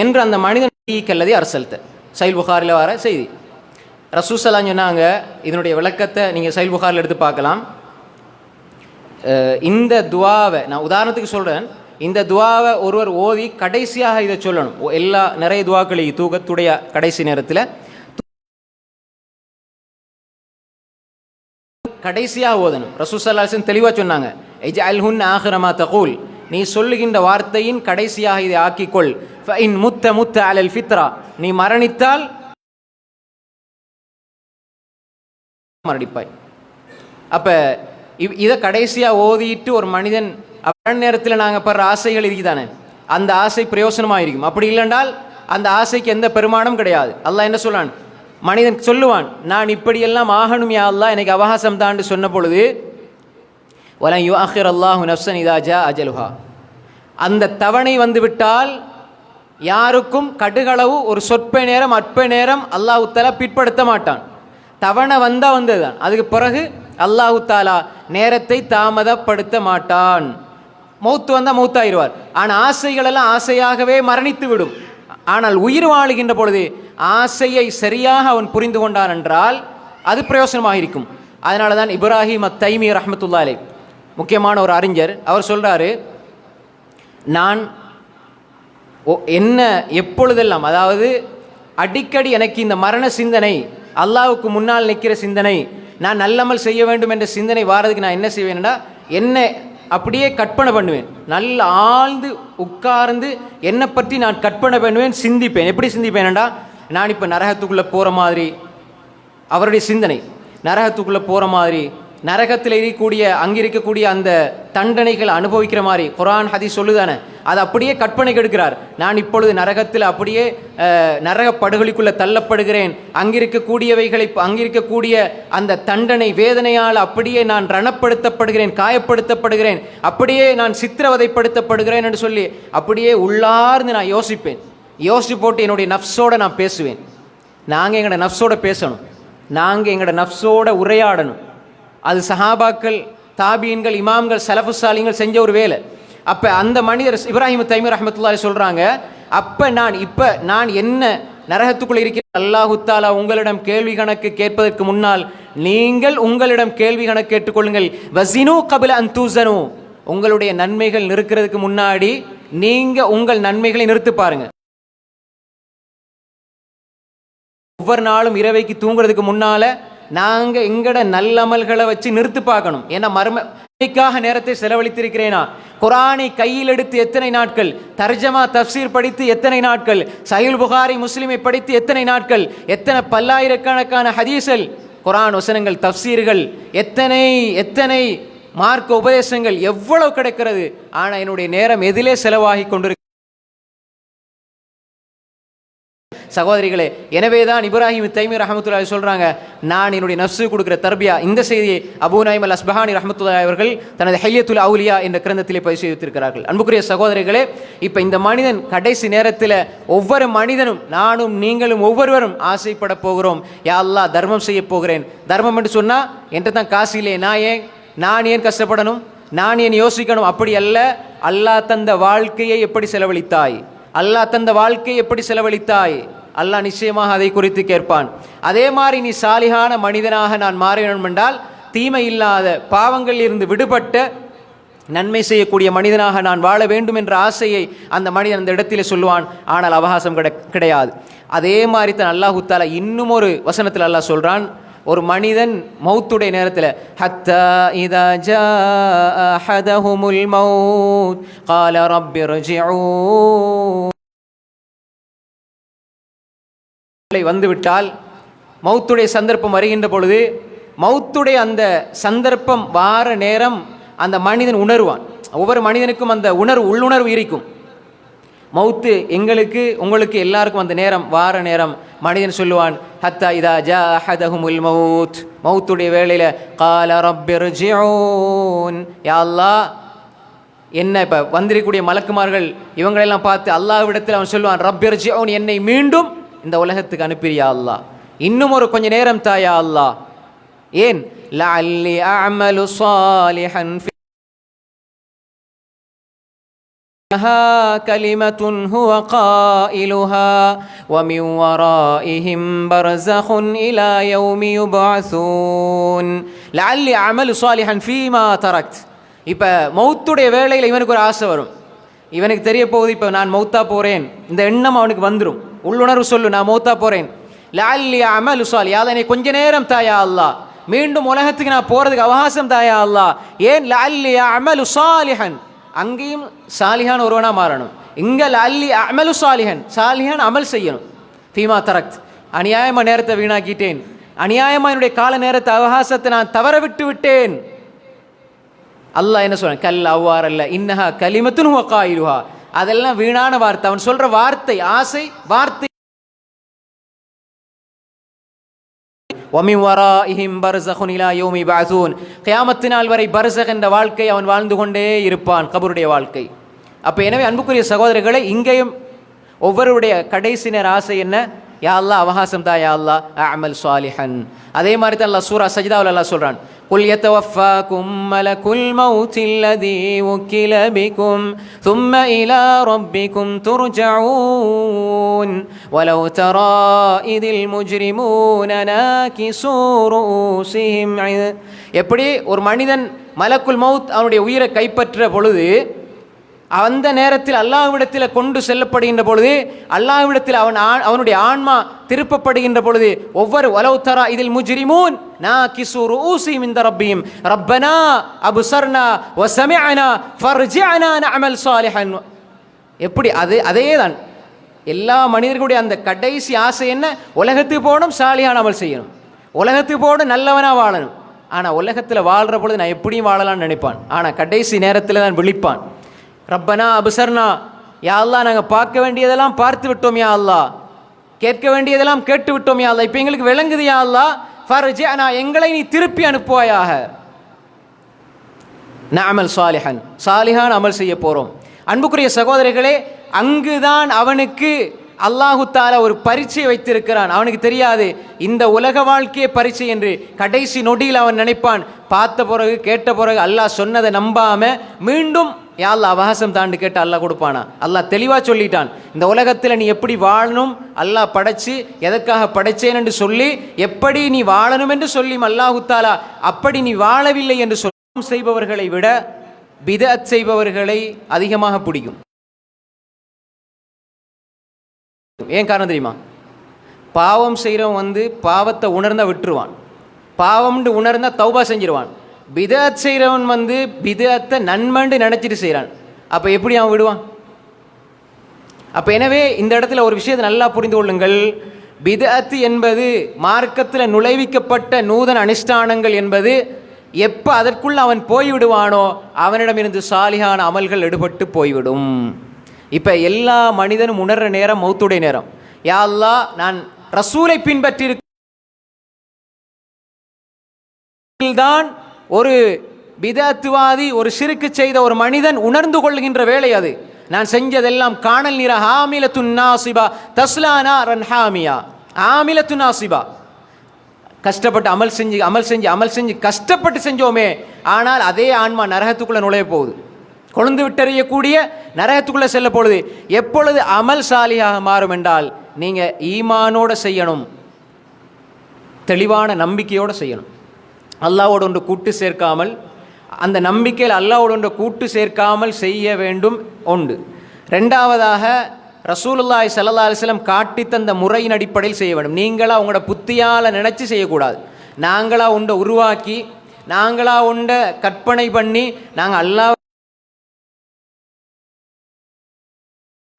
Speaker 1: என்று அந்த மனிதன் கல்லதி அரசல்த சைல் புகாரில் வர செய்தி. ரசூசலாம் சொன்னாங்க, இதனுடைய விளக்கத்தை நீங்கள் சைல் புகாரில் எடுத்து பார்க்கலாம். இந்த துவாவை நான் உதாரணத்துக்கு சொல்கிறேன். இந்த துவாவை ஒருவர் ஓதி கடைசியாக இதை சொல்லணும். நிறைய துவாக்களை தூக்கத்துடைய கடைசி நேரத்தில் கடைசியாக ஓதணும். ரசூல் ஸல்லல்லாஹு அலைஹி வஸல்லம் தெளிவாக சொன்னாங்க, இஜ்அல்ஹுன் ஆகிரமா தகூல், நீ சொல்லுகின்ற வார்த்தையின் கடைசியாக இதை ஆக்கிக்கொள். ஃபஇன் முத்த அலல் ஃபித்ரா, நீ மரணித்தால் மரணிப்பாய். அப்போ இதை கடைசியாக ஓதிட்டு ஒரு மனிதன் அப்ப நேரத்தில் நாங்கள் படுற ஆசைகள் இருக்குதானே, அந்த ஆசை பிரயோசனமாக இருக்கும். அப்படி இல்லைன்றால் அந்த ஆசைக்கு எந்த பெருமானம் கிடையாது. அல்லாஹ் என்ன சொல்றான், மனிதன் சொல்லுவான், நான் இப்படியெல்லாம் ஆகணும் யா அல்லாஹ், எனக்கு அவகாசம் தான்னு சொன்ன பொழுது, வலன் யுஅখির அல்லாஹு நஃப்ஸன் இதா ஜா அஜலுஹா, அந்த தவணை வந்துவிட்டால் யாருக்கும் கடுகளவு ஒரு சொற்ப நேரம் அற்ப நேரம் அல்லாஹு தஆலா பிற்படுத்த மாட்டான். தவணை வந்தால் வந்ததுதான், அதுக்கு பிறகு அல்லாஹு தஆலா நேரத்தை தாமதப்படுத்த மாட்டான். மௌத்து வந்தால் மௌத்தாயிருவார். ஆனால் ஆசைகள் எல்லாம் ஆசையாகவே மரணித்து விடும். ஆனால் உயிர் வாழுகின்ற பொழுது ஆசையை சரியாக அவன் புரிந்து கொண்டான் என்றால் அது பிரயோசனமாக இருக்கும். அதனால தான் இப்ராஹிம் அத்-தைமி ரஹ்மத்துல்லாஹி அலைஹி, முக்கியமான ஒரு அறிஞர், அவர் சொல்கிறாரு, நான் என்ன எப்பொழுதெல்லாம், அதாவது அடிக்கடி எனக்கு இந்த மரண சிந்தனை, அல்லாஹ்வுக்கு முன்னால் நிற்கிற சிந்தனை, நான் நல்லமல் செய்ய வேண்டும் என்ற சிந்தனை வாரதுக்கு நான் என்ன செய்வேன்டா, என்ன அப்படியே கற்பனை பண்ணுவேன். நல்ல ஆழ்ந்து உட்கார்ந்து என்னை பற்றி நான் கற்பனை பண்ணுவேன், சிந்திப்பேன். எப்படி சிந்திப்பேன்டா, நான் இப்போ நரகத்துக்குள்ளே போகிற மாதிரி, அவருடைய சிந்தனை நரகத்துக்குள்ளே போகிற மாதிரி, நரகத்தில் இருக்கக்கூடிய அங்கே இருக்கக்கூடிய அந்த தண்டனைகள் அனுபவிக்கிற மாதிரி குர்ஆன் ஹதீஸ் சொல்லுதானே, அது அப்படியே கற்பனைக்கு எடுக்கிறார். நான் இப்பொழுது நரகத்தில் அப்படியே நரக படுகொலிக்குள்ளே தள்ளப்படுகிறேன், அங்கிருக்கக்கூடியவைகளை அங்கிருக்கக்கூடிய அந்த தண்டனை வேதனையால் அப்படியே நான் ரணப்படுத்தப்படுகிறேன், காயப்படுத்தப்படுகிறேன், அப்படியே நான் சித்திரவதைப்படுத்தப்படுகிறேன் என்று சொல்லி அப்படியே உள்ளார்ந்து நான் யோசிப்பேன். யோசிச்சு போட்டு என்னுடைய நஃப்ஸோடு நான் பேசுவேன். நாங்கள் எங்களோட நஃப்ஸோடு பேசணும், நாங்கள் எங்களோட நஃப்ஸோடு உரையாடணும். அது சஹாபாக்கள், தாபீன்கள், இமாம்கள், சலஃபு சாலிகள் செஞ்ச ஒரு வேலை. அப்போ அந்த மனிதர் இப்ராஹிம் தைமி ரஹ்மத்துல்லாஹி சொல்கிறாங்க, அப்போ நான் என்ன நரகத்துக்குள்ளே இருக்கிறேன், அல்லாஹு தஆலா உங்களிடம் கேள்வி கணக்கு கேட்பதற்கு முன்னால் நீங்கள் உங்களிடம் கேள்வி கணக்கு கேட்டுக்கொள்ளுங்கள். வஸினு கப்ல அன் தூஸனு, உங்களுடைய நன்மைகள் நிறுக்கிறதுக்கு முன்னாடி நீங்கள் உங்கள் நன்மைகளை நிறுத்து பாருங்க. ஒவ்வொரு நாளும் இரவைக்கு தூங்குறதுக்கு முன்னால் நாங்கள் எங்கட நல்லமல்களை வச்சு நிறுத்து பார்க்கணும். ஏன்னா மறுமைக்காக நேரத்தை செலவழித்திருக்கிறேனா, குர்ஆனை கையில் எடுத்து எத்தனை நாட்கள், தர்ஜமா தஃப்சீர் படித்து எத்தனை நாட்கள், சஹீஹ் புகாரி முஸ்லிமை படித்து எத்தனை நாட்கள், எத்தனை பல்லாயிரக்கணக்கான ஹதீஸ்கள், குர்ஆன் வசனங்கள், தஃப்சீர்கள், எத்தனை மார்க்க உபதேசங்கள் எவ்வளவு கிடைக்கிறது. ஆனால் என்னுடைய நேரம் எதிலே செலவாகி கொண்டிருக்க சகோதரிகளே, எனவே தான் இப்ராஹிம் தைமி ரஹ்மத்துல்லாஹி சொல்றாங்க, நான் என்னுடைய நஃப்ஸு கொடுக்கிற தர்பியா. இந்த செய்தியை அபூ நுஐம் அல் அஸ்பஹானி ரஹ்மத்துல்லாஹி அவர்கள் தனது ஹில்யத்துல் அவுலியா என்ற கிரந்தத்திலே பதிவு செய்திருக்கிறார்கள். அன்புக்குரிய சகோதரிகளே, இப்போ இந்த மனிதன் கடைசி நேரத்தில் ஒவ்வொரு மனிதனும், நானும் நீங்களும் ஒவ்வொருவரும் ஆசைப்பட போகிறோம், யா அல்லாஹ் தர்மம் செய்ய போகிறேன். தர்மம் என்று சொன்னால் என்கிட்ட தான் காசு இல்லை, நான் ஏன் கஷ்டப்படணும், நான் ஏன் யோசிக்கணும்? அப்படி அல்ல. அல்லாஹ் தந்த வாழ்க்கையை எப்படி செலவழித்தாய், அல்லாஹ் தந்த வாழ்க்கையை எப்படி செலவழித்தாய், அல்லாஹ் நிச்சயமாக அதை குறித்து கேட்பான். அதே மாதிரி நீ சாலிகான மனிதனாக நான் மாற வேண்டும் என்றால் தீமை இல்லாத பாவங்கள் இருந்து விடுபட்ட நன்மை செய்யக்கூடிய மனிதனாக நான் வாழ வேண்டும் என்ற ஆசையை அந்த மனிதன் அந்த இடத்திலே சொல்லுவான். ஆனால் அவகாசம் கிடையாது. அதே மாதிரி தான் அல்லாஹு தஆலா இன்னும் ஒரு வசனத்தில் அல்லாஹ் சொல்றான், ஒரு மனிதன் மௌத்துடைய நேரத்தில் ஹத்தா இதா ஜாஅ அஹதஹுமுல் மௌத் قال رب ارجعون வந்துவிட்டால், மௌத்துடைய சந்தர்ப்பம் வருகின்ற பொழுது, மௌத்துடைய அந்த சந்தர்ப்பம் வார நேரம் அந்த மனிதன் உணர்வான். ஒவ்வொரு மனிதனுக்கும் அந்த உள்ளுணர்வு இருக்கும். மௌத்து எங்களுக்கு உங்களுக்கு எல்லாருக்கும் அந்த நேரம் வார நேரம் மனிதன் சொல்லுவான், ஹத்தா இதா ஜா அஹதஹுமுல் மௌத், மௌத்துடைய வேளையில் கால ரப்பிர்ஜிஊன், யா அல்லாஹ் என்ன இப்போ வந்திருக்கக்கூடிய மலக்குமார்கள் இவங்களெல்லாம் பார்த்து அல்லாஹ்விடத்தில் அவன் சொல்லுவான், ரப்பிர்ஜிஊன், என்னை மீண்டும் இந்த உலகத்துக்கு அனுப்பியா அல்லாஹ், இன்னும் ஒரு கொஞ்ச நேரம் தாயா அல்லாஹ். ஏன்? லஅல்லி அஅமலு ஸாலிஹன் كلمة هو قائلها ومن ورائهم برزخ إلى يوم يبعثون لعلي أعمل صالحا فيما تركت. இப்போ மௌத்துடைய வேளையில் இவனுக்கு ஒரு ஆசை வரும். இவனுக்கு தெரிய போகுது, இப்போ நான் மௌத்தா போகிறேன், இந்த எண்ணம் அவனுக்கு வந்துடும். உள்ளுணர்வு சொல்லு, நான் மௌத்தா போகிறேன். லஅல்லி அஅமலு ஸாலிஹ், என்னை கொஞ்ச நேரம் தாயா அல்லாஹ், மீண்டும் உலகத்துக்கு நான் போகிறதுக்கு அவகாசம் தாயா அல்லாஹ். ஏன்? லஅல்லி அஅமலு ஸாலிஹன், அங்கேயும் சாலிஹான் ஒருவனாக மாறணும். இங்கே லஅல்லி அஅமலு ஸாலிஹன், சாலிஹான் அமல் செய்யணும். ஃபீமா தரக்த், அநியாயமாக நேரத்தை வீணாக்கிட்டேன், அநியாயமாக என்னுடைய கால நேரத்தை அவகாசத்தை நான் தவற விட்டு விட்டேன். அல்லாஹ் என்ன சொல்றான்? கல் அவ்வாறு அல்ல, இன்னஹா கலிமத்துன் ஹுவ காயிலுஹா, அதெல்லாம் வீணான வார்த்தை. அவன் சொல்ற வார்த்தை ஆசை வார்த்தை. وَمِنْ وَرَائِهِمْ بَرْزَخٌ إِلَى يَوْمِ يُبْعَثُونَ, கியாமத் நாள் வரை பர்ஸக் என்ற வாழ்க்கை அவன் வாழ்ந்து கொண்டே இருப்பான், கபருடைய வாழ்க்கை. அப்போ எனவே அன்புக்குரிய சகோதரர்களை, இங்கேயும் ஒவ்வொருடைய கடைசி நேர ஆசை என்ன? யா அல்லாஹ் அவகாசம் தா, யா அல்லாஹ் அஅமல் ஸாலிஹன். அதே மாதிரி தான் அல்லாஹ் சூரா சஜ்தாவில் அல்லாஹ் சொல்றான், குல் யதவஃபாக்கும் மலகுல் மௌத்தில் லதீ வக்கில பிகும் ثم إلى ربكم ترجعون ولو ترى إذ المجرمون ناكسوا رؤوسهم. எப்படி ஒரு மனிதன் மலக்குல் மௌத் அவனுடைய உயிரை கைப்பற்ற பொழுது, அந்த நேரத்தில் அல்லாஹ்விடத்தில் கொண்டு செல்லப்படுகின்ற பொழுது, அல்லாஹ்விடத்தில் அவனுடைய ஆன்மா திருப்பப்படுகின்ற பொழுது, ஒவ்வொரு வலவ் தரா இதில் முஜ்ரிமூன் நாகிசு ரூஸிஹிம் இன்த ரப்பிஹிம் ரப்பனா அப்ஸர்னா வ சமிஅனா ஃபர்ஜிஅனா நஅமல் ஸாலிஹன். எப்படி அதே தான் எல்லா மனிதர்களுடைய அந்த கடைசி ஆசை என்ன? உலகத்துக்கு போகணும், சாலிஹான அமல் செய்யணும், உலகத்துக்கு போகணும், நல்லவனாக வாழணும். ஆனால் உலகத்தில் வாழ்கிற பொழுது நான் எப்படியும் வாழலாம்னு நினைப்பான். ஆனால் கடைசி நேரத்தில் தான் விழிப்பான், ரப்பனா அப்ஸர்னா, யா அல்லாஹ் நாங்கள் பார்க்க வேண்டியதெல்லாம் பார்த்து விட்டோம் யா அல்லாஹ், கேட்க வேண்டியதெல்லாம் கேட்டு விட்டோம் யா அல்லாஹ், இப்போ எங்களுக்கு விளங்குது யா அல்லாஹ், ஃபர்ஜிஅனா, எங்களை நீ திருப்பி அனுப்புவாயாக, நஅமல் ஸாலிஹன், சாலிஹான் அமல் செய்ய போகிறோம். அன்புக்குரிய சகோதரர்களே, அங்குதான் அவனுக்கு அல்லாஹு தஆலா ஒரு பரீட்சை வைத்திருக்கிறான். அவனுக்கு தெரியாது இந்த உலக வாழ்க்கையே பரீட்சை என்று. கடைசி நொடியில் அவன் நினைப்பான், பார்த்த பிறகு கேட்ட பிறகு அல்லாஹ் சொன்னதை நம்பாம மீண்டும் யா அல்லாஹ் அவகாசம் தாண்டு கேட்டு அல்லாஹ் கொடுப்பானா? அல்லாஹ் தெளிவாக சொல்லிட்டான், இந்த உலகத்தில் நீ எப்படி வாழணும், அல்லாஹ் படைச்சு எதற்காக படைச்சேன் என்று சொல்லி, எப்படி நீ வாழணும் என்று சொல்லி அல்லாஹு தஆலா அப்படி நீ வாழவில்லை என்று செய்பவர்களை விட பிதஅத் செய்பவர்களை அதிகமாக பிடிக்கும். ஏன் காரணம் தெரியுமா? பாவம் செய்கிறவன் பாவத்தை உணர்ந்தா விட்டுருவான், பாவம்னு உணர்ந்தா தௌபா செஞ்சிருவான். பிதஅத் செய்கிறவன் பிதஅத்தை நன்மண்டு நினைச்சிட்டு செய்கிறான். அப்போ எப்படி அவன் விடுவான்? அப்போ எனவே இந்த இடத்துல ஒரு விஷயத்தை நல்லா புரிந்து கொள்ளுங்கள். பிதஅத் என்பது மார்க்கத்தில் நுழைவிக்கப்பட்ட நூதன அனுஷ்டானங்கள் என்பது எப்போ அதற்குள்ள அவன் போய்விடுவானோ அவனிடமிருந்து சாலிஹான அமல்கள் எடுபட்டு போய்விடும். இப்போ எல்லா மனிதனும் உணர்ற நேரம் மௌத்துடைய நேரம். யா அல்லாஹ் நான் ரசூலை பின்பற்றி தான் ஒரு பிதஅத்வாதி, ஒரு ஷிர்க் செய்த ஒரு மனிதன் உணர்ந்து கொள்கின்ற வேலை அது. நான் செஞ்சதெல்லாம் காணல் நிற ஹாமிலத்துன் நாசிபா தஸ்லா நாரன் ஹாமியா. ஆமிலத்துன் நாசிபா, கஷ்டப்பட்டு அமல் செஞ்சு கஷ்டப்பட்டு செஞ்சோமே, ஆனால் அதே ஆன்மா நரகத்துக்குள்ளே நுழைய போகுது. கொழுந்து விட்டறியக்கூடிய நரகத்துக்குள்ளே செல்ல பொழுது எப்பொழுது அமல் சாலியாக மாறும் என்றால் நீங்கள் ஈமானோடு செய்யணும், தெளிவான நம்பிக்கையோடு செய்யணும். அல்லாஹ்வோடு ஒன்று கூட்டு சேர்க்காமல், அந்த நம்பிக்கையில் அல்லாஹ்வோடு ஒன்று கூட்டு சேர்க்காமல் செய்ய வேண்டும் ஒன்று. ரெண்டாவதாக ரசூலுல்லாஹி ஸல்லல்லாஹு அலைஹி வஸல்லம் காட்டி தந்த முறையின் அடிப்படையில் செய்ய வேண்டும். நீங்களா உங்களோட புத்தியால் நினச்சி செய்யக்கூடாது. நாங்களா உண்டை உருவாக்கி, நாங்களா உண்டை கற்பனை பண்ணி, நாங்கள் அல்லாஹ்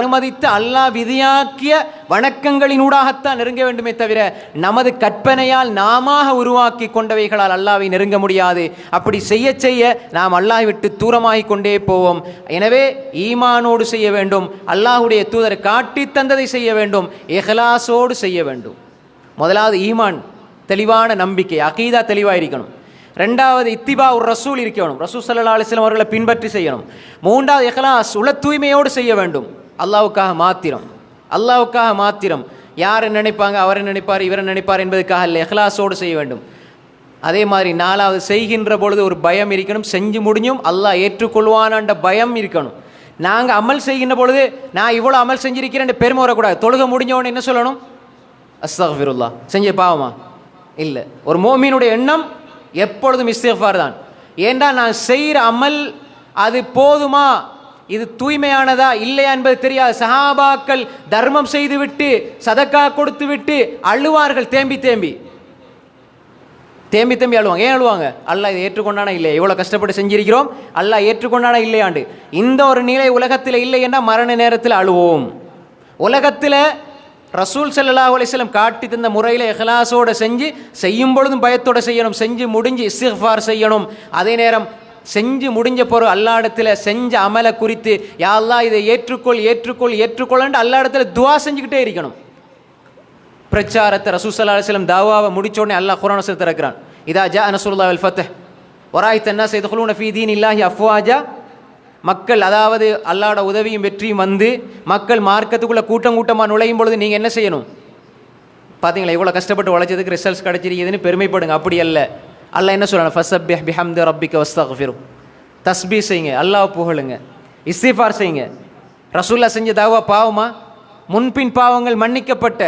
Speaker 1: அனுமதித்து அல்லாஹ் விதியாக்கிய வணக்கங்களினூடாகத்தான் நெருங்க வேண்டுமே தவிர நமது கற்பனையால் நாம உருவாக்கி கொண்டவைகளால் அல்லாஹ்வை நெருங்க முடியாது. அப்படி செய்ய செய்ய நாம் அல்லாஹ்வை விட்டு தூரமாகிக் கொண்டே போவோம். எனவே ஈமானோடு செய்ய வேண்டும், அல்லாஹ்வுடைய தூதர் காட்டி தந்ததை செய்ய வேண்டும், இஹ்லாஸோடு செய்ய வேண்டும். முதலாவது ஈமான், தெளிவான நம்பிக்கை, அகீதா தெளிவாக இருக்கணும். ரெண்டாவது இத்திபா ஒரு ரசூல் இருக்கணும், ரசூல் ஸல்லல்லாஹு அலைஹி வஸல்லம் அவர்களை பின்பற்றி செய்யணும். மூன்றாவது இஹ்லாஸ், உள தூய்மையோடு செய்ய வேண்டும். அல்லாஹ்வுக்காக மாத்திரம், அல்லாஹ்வுக்காக மாத்திரம், யார் நினைப்பாங்க, அவரை நினைப்பார், இவரை நினைப்பார் என்பதுக்காக இல்லை, இஹ்லாஸோடு செய்ய வேண்டும். அதே மாதிரி நாலாவது, செய்கின்ற பொழுது ஒரு பயம் இருக்கணும், செஞ்சு முடிஞ்சும் அல்லாஹ் ஏற்றுக்கொள்வானான்ற பயம் இருக்கணும். நாங்கள் அமல் செய்கின்ற பொழுது நான் இவ்வளோ அமல் செஞ்சிருக்கிறேன் பெருமை வரக்கூடாது. தொழுக முடிஞ்சவொன்னு என்ன சொல்லணும்? அஸ்தக்ஃபிருல்லாஹ். செஞ்ச பாவமா? இல்லை. ஒரு மோமீனுடைய எண்ணம் எப்பொழுதும் இஸ்திக்ஃபார் தான். ஏண்டா நான் செய்கிற அமல் அது போதுமா, இது தூய்மையானதா இல்லையா என்பது தெரியாது. சஹாபாக்கள் தர்மம் செய்துவிட்டு சதக்கா கொடுத்து விட்டு அழுவார்கள், தேம்பி தேம்பி தேம்பி தேம்பி அழுவாங்க. ஏன் அழுவாங்க? அல்லாஹ் இதை ஏற்றுக்கொண்டானா இல்லையா, இவ்வளோ கஷ்டப்பட்டு செஞ்சிருக்கிறோம், அல்லாஹ் ஏற்றுக்கொண்டானா இல்லையாண்டு. இந்த ஒரு நிலை உலகத்தில் இல்லை என்றால் மரண நேரத்தில் அழுவோம். உலகத்தில் ரசூல் ஸல்லல்லாஹு அலைஹி வஸல்லம் காட்டி தந்த முறையில் இஹ்லாஸோடு செய்யும் பொழுதும் பயத்தோடு செய்யணும், செஞ்சு முடிஞ்சு இஸ்திக்ஃபார் செய்யணும். அதே நேரம் செஞ்சு முடிஞ்ச பொருள் அல்லாஹ்விடத்தில் செஞ்ச அமலை குறித்து யா அல்லாஹ் இதை ஏற்றுக்கொள் ஏற்றுக்கொள் ஏற்றுக்கொள்ளன்னு அல்லாஹ்விடத்தில் துஆ செஞ்சுக்கிட்டே இருக்கணும். பிரச்சாரத்தை ரசூல் ஸல்லல்லாஹு அலைஹி வஸல்லம் தாவாவை முடிச்ச உடனே அல்லாஹ் குர்ஆன் வசனத்தை இறக்குறான், இதா ஜா நஸ்ருல்லாஹி வல் ஃபத்ஹ் வராய்த அன்னாஸ யதுகுலூன ஃபீ தீனில்லாஹி அஃப்வாஜா. மக்கள், அதாவது அல்லாஹ்வோட உதவியும் வெற்றியும் வந்து மக்கள் மார்க்கத்துக்குள்ளே கூட்டம் கூட்டமாக நுழையும் பொழுது நீங்கள் என்ன செய்யணும்? பார்த்தீங்களா, இவ்வளோ கஷ்டப்பட்டு உழைச்சதுக்கு ரிசல்ட்ஸ் கிடைச்சிருக்குதுன்னு பெருமைப்படுங்க. அப்படி அல்ல. அல்லாஹ் என்ன சொல்கிறான்? ஃபஸப்பிஹ் பிஹம்தி ரப்பிக வஸ்தக்ஃபிரு. தஸ்பீ செய்யுங்க, அல்லாஹ் புகழுங்க, இஸ்திஃபார் செய்யுங்க. ரசூலுல்லாஹ் செஞ்ச தாவா பாவமா? முன்பின் பாவங்கள் மன்னிக்கப்பட்ட,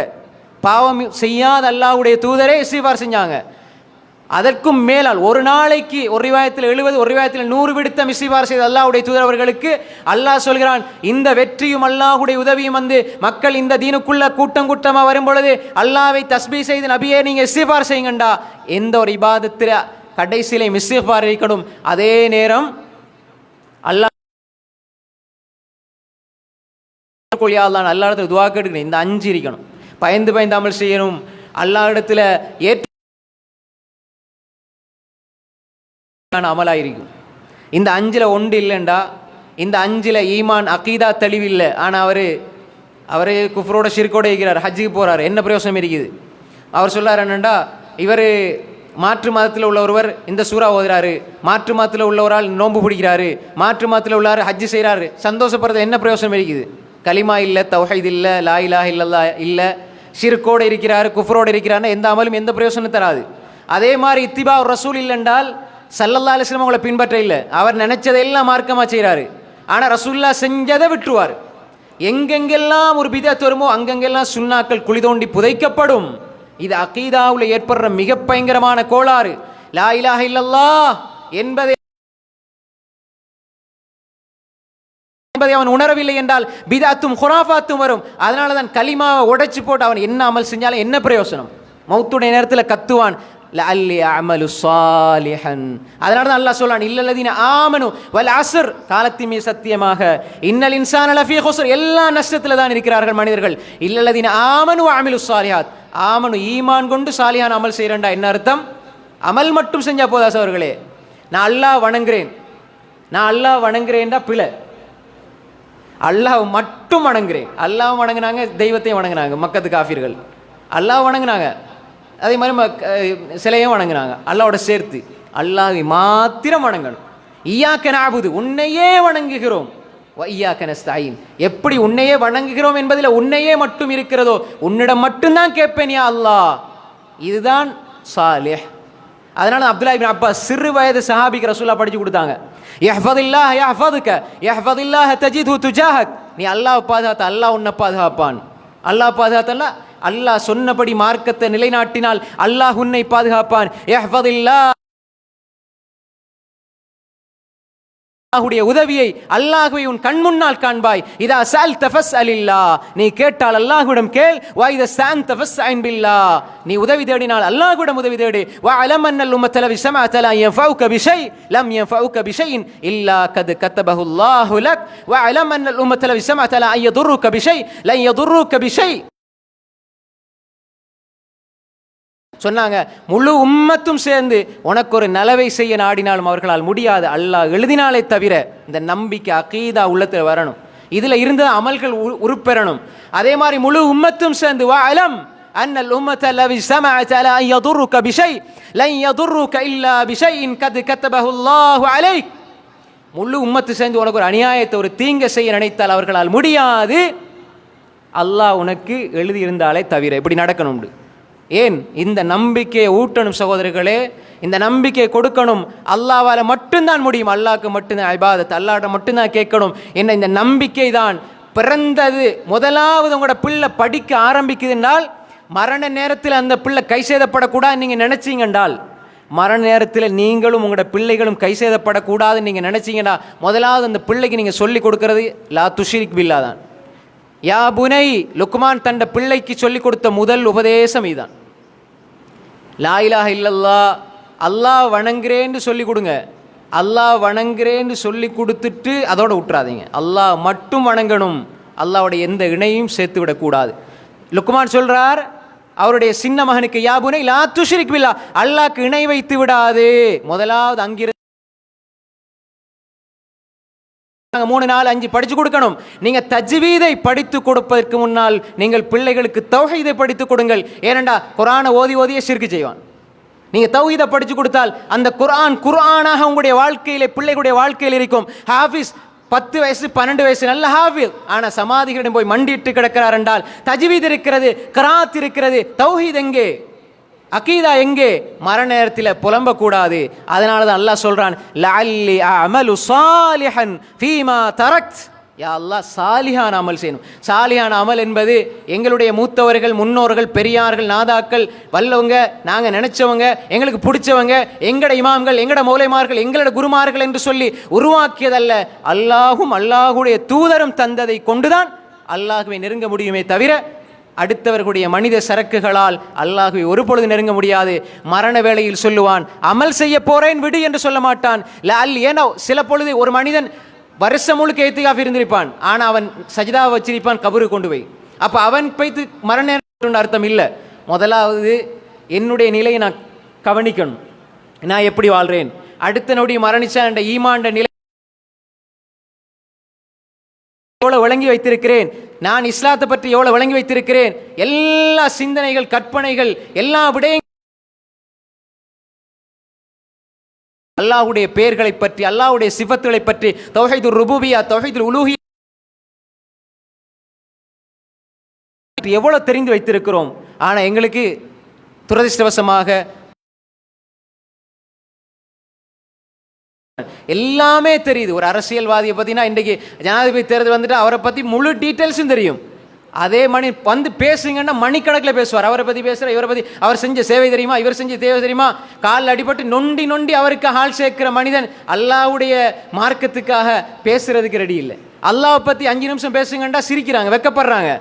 Speaker 1: பாவம் செய்யாத அல்லாஹ்வுடைய தூதரே இஸ்திஃபார் செஞ்சாங்க. அதற்கும் மேலால் ஒரு நாளைக்கு ஒரு ரிவாயத்தில் 70, ஒரு ரிவாயத்தில் 100 விடுத்தம் இஸ்திஃபார் செய்த அல்லாஹ்வுடைய தூதர் அவர்களுக்கு அல்லாஹ் சொல்கிறான், இந்த வெற்றியும் அல்லாஹ்வுடைய உதவியும் வந்து மக்கள் இந்த தீனுக்குள்ள கூட்டம் கூட்டமாக வரும் பொழுது அல்லாஹ்வை தஸ்பீ செய்து நபியே நீங்கள் இஸ்திஃபார் செய்யுங்கண்டா. எந்த ஒரு இபாதத்தில் கடைசியிலே இஸ்திஃபார் இருக்கணும். அதே நேரம் அல்லாஹ் அல்லாஹ்விடத்தில் துஆ கேட்கணும். இந்த 5 இருக்கணும். பயந்து பயந்து அமல் செய்யணும், அல்லாஹ்விடத்தில் அமலாயிருக்கும். இந்த 5ல் ஒன்று இல்லைண்டா, இந்த 5ல் ஈமான் அகீதா தெளிவில்லை, ஆனால் அவர் குஃப்ரோட ஷிர்கோட இருக்கிறார், ஹஜ்ஜுக்கு போகிறார், என்ன பிரயோசனம் இருக்குது? அவர் சொல்லார் என்னண்டா, இவர் மாற்று மதத்தில் உள்ள ஒருவர் இந்த சூறா ஓதுறாரு, மாற்று மதத்தில் உள்ளவரால் நோன்பு பிடிக்கிறாரு, மாற்று மதத்தில் உள்ளார் ஹஜ்ஜு செய்கிறாரு, சந்தோஷப்படுறது என்ன பிரயோசனம் இருக்குது? கலிமா இல்லை, தௌஹீத் இல்லை, லா இலாஹ இல்லல்லாஹ் இல்லை, ஷிர்கோடு இருக்கிறார், குஃப்ரோடு இருக்கிறாருன்னா எந்த அமலும் எந்த பிரயோசனம் தராது. அதே மாதிரி இத்திபா ரசூல் இல்லைன்றால் ஸல்லல்லாஹு அலைஹி வஸல்லம் அவங்களை பின்பற்ற இல்லை, அவர் நினைச்சதெல்லாம் மார்க்கமாக செய்கிறாரு. ஆனால் ரசூலுல்லாஹ் செஞ்சதை விட்டுருவார். எங்கெங்கெல்லாம் ஒரு பிதஅத் வருமோ அங்கெங்கெல்லாம் சுன்னாக்கள் குழி தோண்டி புதைக்கப்படும். இது அகீதாவில் ஏற்படுற மிக பயங்கரமான கோளாறு. லா இலாஹ இல்லல்லாஹ் என்பதை அவன் உணரவில்லை என்றால் பிதஅத்தும் குராஃபாத்தும் வரும். அதனால தான் கலிமாவை உடைச்சு போட்டு அவன் என்ன அமல் செஞ்சாலும் என்ன பிரயோசனம்? மௌத்துடைய நேரத்தில் கத்துவான், லஅல்லி அஅமலு ஸாலிஹன். அதனால தான் அல்லாஹ் சொல்றான், இல்லல்லதீன ஆமனு வல் அஸ்ர், காலத்தின் மீது சத்தியமாக, இன்னல் இன்சான லஃபீ குஸ்ர், எல்லா நஷ்டத்தில் தான் இருக்கிறார்கள் மனிதர்கள். இல்லல்லதீன ஆமனு வ அமிலு ஸாலிஹாத், ஆமனு ஈமான் கொண்டு சாலிஹான அமல் செய்யறேன்டா. என்ன அர்த்தம்? அமல் மட்டும் செஞ்சா போதா சவர்களே? நான் அல்லாஹ் வணங்குறேன்டா பிழை. அல்லாஹ் மட்டும் வணங்குறேன். அல்லாஹ் வணங்குனாங்க, தெய்வத்தையும் வணங்குனாங்க மக்கத்து காஃபிர்கள். அல்லாஹ் வணங்குனாங்க, அதே மாதிரி சிலையும் வணங்குனாங்க அல்லாஹ்வோட சேர்த்து. அல்லாஹ்வை மாத்திரம் வணங்கணும். இய்யாக நஅபுது, உன்னையே வணங்குகிறோம், வ இய்யாக நஸ்தஈன், எப்படி உன்னையே வணங்குகிறோம் என்பதில் உன்னையே மட்டும் இருக்கிறதோ உன்னிடம் மட்டும்தான் கேட்பேன் யா அல்லாஹ். இதுதான் சாலிஹ். அதனால அப்துல்லா இப்னு அப்பாஸ் சிறு வயது சஹாபிக்கு ரசூலுல்லாஹ் படிச்சு கொடுத்தாங்க. யஹ்ஃபதில்லாஹ் யஹ்ஃபதுக யஹ்ஃபதில்லாஹ் தஜித்ஹு துஜாஹக். நீ அல்லாஹ் பாதுகாத்த அல்லாஹ் உன்னை பாதுகாப்பான். அல்லாஹ் பாதுகாத்தல்ல, அல்லாஹ் சொன்னபடி மார்க்கத்தை நிலைநாட்டினால் அல்லாஹ் உன்னை பாதுகாப்பான். யஹ்ஃபதில்லாஹ், அல்லாஹ்வுடைய உதவியை, அல்லாஹ்வை உன் கண் முன்னால் காண்பாய். இதா சஅல்த ஃபஸ்அலில்லாஹ், நீ கேட்டால் அல்லாஹ்விடம் கேள். வ இதா ஸ்தஅன்த ஃபஸ்தஇன் பில்லாஹ், நீ உதவி தேடினால் அல்லாஹ்விடம் உதவி தேடு. வ அலம் அன்னல் உம்மத லவ் ஸமஅத லா யன்ஃபஉக பிஷை லம் யன்ஃபஉக பிஷைஇன் இல்லா கத் கதபஹு அல்லாஹு லக். வ அலம் அன்னல் உம்மத லவ் ஸமஅத லா யதுர்ருக பிஷை லன் யதுர்ருக பிஷை. சொன்னாங்க, முழு உம்மத்தும் சேர்ந்து உனக்கு ஒரு நலவை செய்ய நாடினாலும் அவர்களால் முடியாது, அல்லாஹ் எழுதினாலே தவிர. இந்த நம்பிக்கை அகீதா உள்ளத்தில் வரணும். இதுல இருந்து அமல்கள் உருப்பெறணும். அதே மாதிரி முழு உம்மத்தும் சேர்ந்து வஅலம் அன்னல் உம்மத லவ் ஸமஅத லா யதுர்ருக பிஷை லன் யதுர்ருக இல்லா பிஷைஇன் கத் கதபஹு அல்லாஹு அலைக். முழு உம்மத்து சேர்ந்து உனக்கு ஒரு அநியாயத்தை, ஒரு தீங்கை செய்ய நினைத்தால் அவர்களால் முடியாது, அல்லாஹ் உனக்கு எழுதியிருந்தாலே தவிர. இப்படி நடக்கணும். ஏன்? இந்த நம்பிக்கையை ஊட்டணும் சகோதரர்களே, இந்த நம்பிக்கையை கொடுக்கணும். அல்லாஹ்வால மட்டும்தான் முடியும், அல்லாஹ்க்கு மட்டும்தான் இபாதத், அல்லாஹ்ட்ட மட்டும்தான் கேட்கணும். என்ன இந்த நம்பிக்கை தான் பிறந்தது. முதலாவது உங்களோட பிள்ளை படிக்க ஆரம்பிக்குது என்றால் மரண நேரத்தில் அந்த பிள்ளை கை சேதப்படக்கூடாது நீங்கள் நினைச்சீங்கன்றால், மரண நேரத்தில் நீங்களும் உங்களோட பிள்ளைகளும் கை சேதப்படக்கூடாதுன்னு நீங்கள் நினைச்சீங்கன்னா, முதலாவது அந்த பிள்ளைக்கு நீங்கள் சொல்லி கொடுக்கறது லா துஷ்ரிக் பில்லா தான். யா புனை, லுக்மான் தண்ட பிள்ளைக்கு சொல்லிக் கொடுத்த முதல் உபதேசம் இதுதான். லா இலாஹ இல்லல்லாஹ், அல்லாஹ் வணங்குறேன்னு சொல்லி கொடுங்க. அல்லாஹ் வணங்குறேன்னு சொல்லி கொடுத்துட்டு அதோட விட்டுறாதீங்க. அல்லாஹ் மட்டும் வணங்கணும், அல்லாஹ்வுடைய எந்த இணையும் சேர்த்து விடக்கூடாது. லுக்மான் சொல்றார் அவருடைய சின்ன மகனுக்கு, யா புனை லா துஷ்ரிக் பில்லாஹ், அல்லாஹ்க்கு இணை வைத்து விடாதே. முதலாவது அங்கிருந்து 3 4 5 படிச்சு கொடுக்கணும். நீங்க தஜ்வீதை படித்து கொடுப்பதற்கு முன்னால் நீங்கள் பிள்ளைகளுக்கு தௌஹீதை படித்து கொடுங்கள். ஏனென்றா குர்ஆனை ஓதி ஓதியே ஷிர்க் செய்வான். நீங்க தௌஹீதை படிச்சு கொடுத்தால் அந்த குர்ஆனாக உங்களுடைய வாழ்க்கையிலே, பிள்ளைகளுடைய வாழ்க்கையில் இருக்கும். ஹாஃபிஸ் 10 வயசு 12 வயசு நல்ல ஹாஃபிஸ், ஆனா சமாதிகளிடம் போய் மண்டிட்டு கிடக்கிறார் என்றால் தஜ்வீத் இருக்கிறது, கிராத் இருக்கிறது, தௌஹீத் எங்கே? அகீதா எங்கே? மரண நேரத்தில் புலம்பக்கூடாது. அதனால தான் அல்லாஹ் சொல்றான், லஅல்லி அஅமலு சாலிஹன் ஃபீமா தரக்த். யா அல்லாஹ், சாலிஹான அமல் செய்யணும். சாலிஹான அமல் என்பது எங்களுடைய மூத்தவர்கள், முன்னோர்கள், பெரியார்கள், நாதாக்கள், வல்லவங்க, நாங்கள் நினைச்சவங்க, எங்களுக்கு பிடிச்சவங்க, எங்கட இமாம்கள், எங்கட மௌலைமார்கள், எங்களோட குருமார்கள் என்று சொல்லி உருவாக்கியதல்ல. அல்லாஹும் அல்லாஹுடைய தூதரும் தந்ததை கொண்டுதான் அல்லாஹ்வை நெருங்க முடியுமே தவிர அடுத்தவர்களுடைய மனித சரக்குகளால் அல்லாஹ்வை ஒரு பொழுது நெருங்க முடியாது. மரண வேளையில் சொல்லுவான், அமல் செய்ய போறேன் விடு என்று சொல்ல மாட்டான். ஏன்னா சில பொழுது ஒரு மனிதன் வருஷம் முழுக்க ஏத்திகாஃப் இருந்திருப்பான், ஆனா அவன் சஜிதாவை வச்சிருப்பான் கபருக்கு கொண்டு போய். அப்ப அவன் போய்த்து மரண நேரம் அர்த்தம் இல்லை. முதலாவது என்னுடைய நிலையை நான் கவனிக்கணும், நான் எப்படி வாழ்றேன். அடுத்த நொடி மரணிச்சா என்ற ஈமாண்ட நிலை எவ்வளவு விளங்கி வைத்திருக்கிறேன், நான் இஸ்லாத்தை பற்றி எவ்வளவு விளங்கி வைத்திருக்கிறேன். எல்லா சிந்தனைகள், கற்பனைகள், எல்லா விடயங்களும் அல்லாஹ்வுடைய பெயர்களை பற்றி, அல்லாஹ்வுடைய சிஃபத்துகளை பற்றி, தௌஹீதுர் ருபூபிய்யா, தௌஹீதுல் உலூஹிய்யா எவ்வளவு தெரிந்து வைத்திருக்கிறோம். ஆனா எங்களுக்கு துரதிர்ஷ்டவசமாக எல்லாமே தெரியுது. ஒரு அரசியல்வாதியை பத்தினா இன்றைக்கு ஜனாதிபதி தேர்தல் வந்துட்டு அவரை பத்தி முழு டீட்டெயில்ஸும் தெரியும். அதே மணி வந்து பேசுங்கன்னா மணிக்கணக்கில் பேசுவார். அவரை பத்தி பேசுற, இவரை பத்தி, அவர் செஞ்ச சேவை தெரியுமா, இவர் செஞ்ச தேவை தெரியுமா, காலில் அடிபட்டு நொண்டி நொண்டி அவருக்கு ஹால் சேர்க்கிற மனிதன் அல்லாஹ்வுடைய மார்க்கத்துக்காக பேசுறதுக்கு ரெடி இல்லை. அல்லாஹ் பத்தி 5 நிமிஷம் பேசுங்கண்டா சிரிக்கிறாங்க, வெக்கப்படுறாங்க.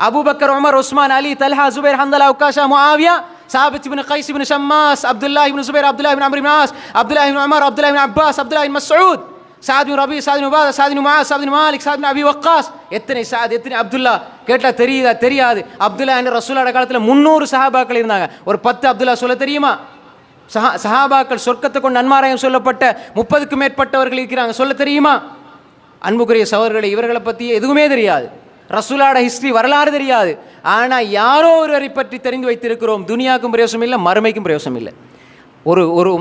Speaker 1: அபூபக்கர், உமர், உஸ்மான், அலி, தல்ஹா, ஜுபைர், ஹம்தலா, உக்காஷா, முஆவியா, சாபித் இப்னு கைஸ் இப்னு ஷம்மாஸ், அப்துல்லாஹ் இப்னு சுபைர், அப்துல்லாஹ் இப்னு அம்ர் இப்னு ஆஸ், அப்துல்லாஹ் இப்னு உமர், அப்துல்லாஹ் இப்னு அப்பாஸ், அப்துல்லாஹ் இப்னு மஸ்ஊத், சாத் இப்னு ரபி, சாத் இப்னு உபாதா, சாத் இப்னு முஆஸ், சாத் இப்னு மாலிக், சாத் இப்னு அபி வக்காஸ். எத்தனை சாத், எத்தனை அப்துல்லா கேட்டா தெரியுதா? தெரியாது. அப்துல்லா என்ற ரசூலுல்லாஹ் காலத்தில் 300 சஹாபாக்கள் இருந்தாங்க. ஒரு 10 அப்துல்லா சொல்ல தெரியுமா? சஹாபாக்கள் சொர்க்கத்தை கொண்டு நன்மாராயம் சொல்லப்பட்ட 30க்கும் மேற்பட்டவர்கள் இருக்கிறாங்க, சொல்ல தெரியுமா? அன்புக்குரிய சகோதரர்களை, இவர்களை பற்றி எதுவுமே தெரியாது. ரசூலோட ஹிஸ்டரி, வரலாறு தெரியாது. ஆனால் யாரோ ஒருவரை பற்றி தெரிந்து வைத்திருக்கிறோம். துனியாவுக்கும் பிரயோசனம் இல்லை, மறுமைக்கும் பிரயோசனம் இல்லை. ஒரு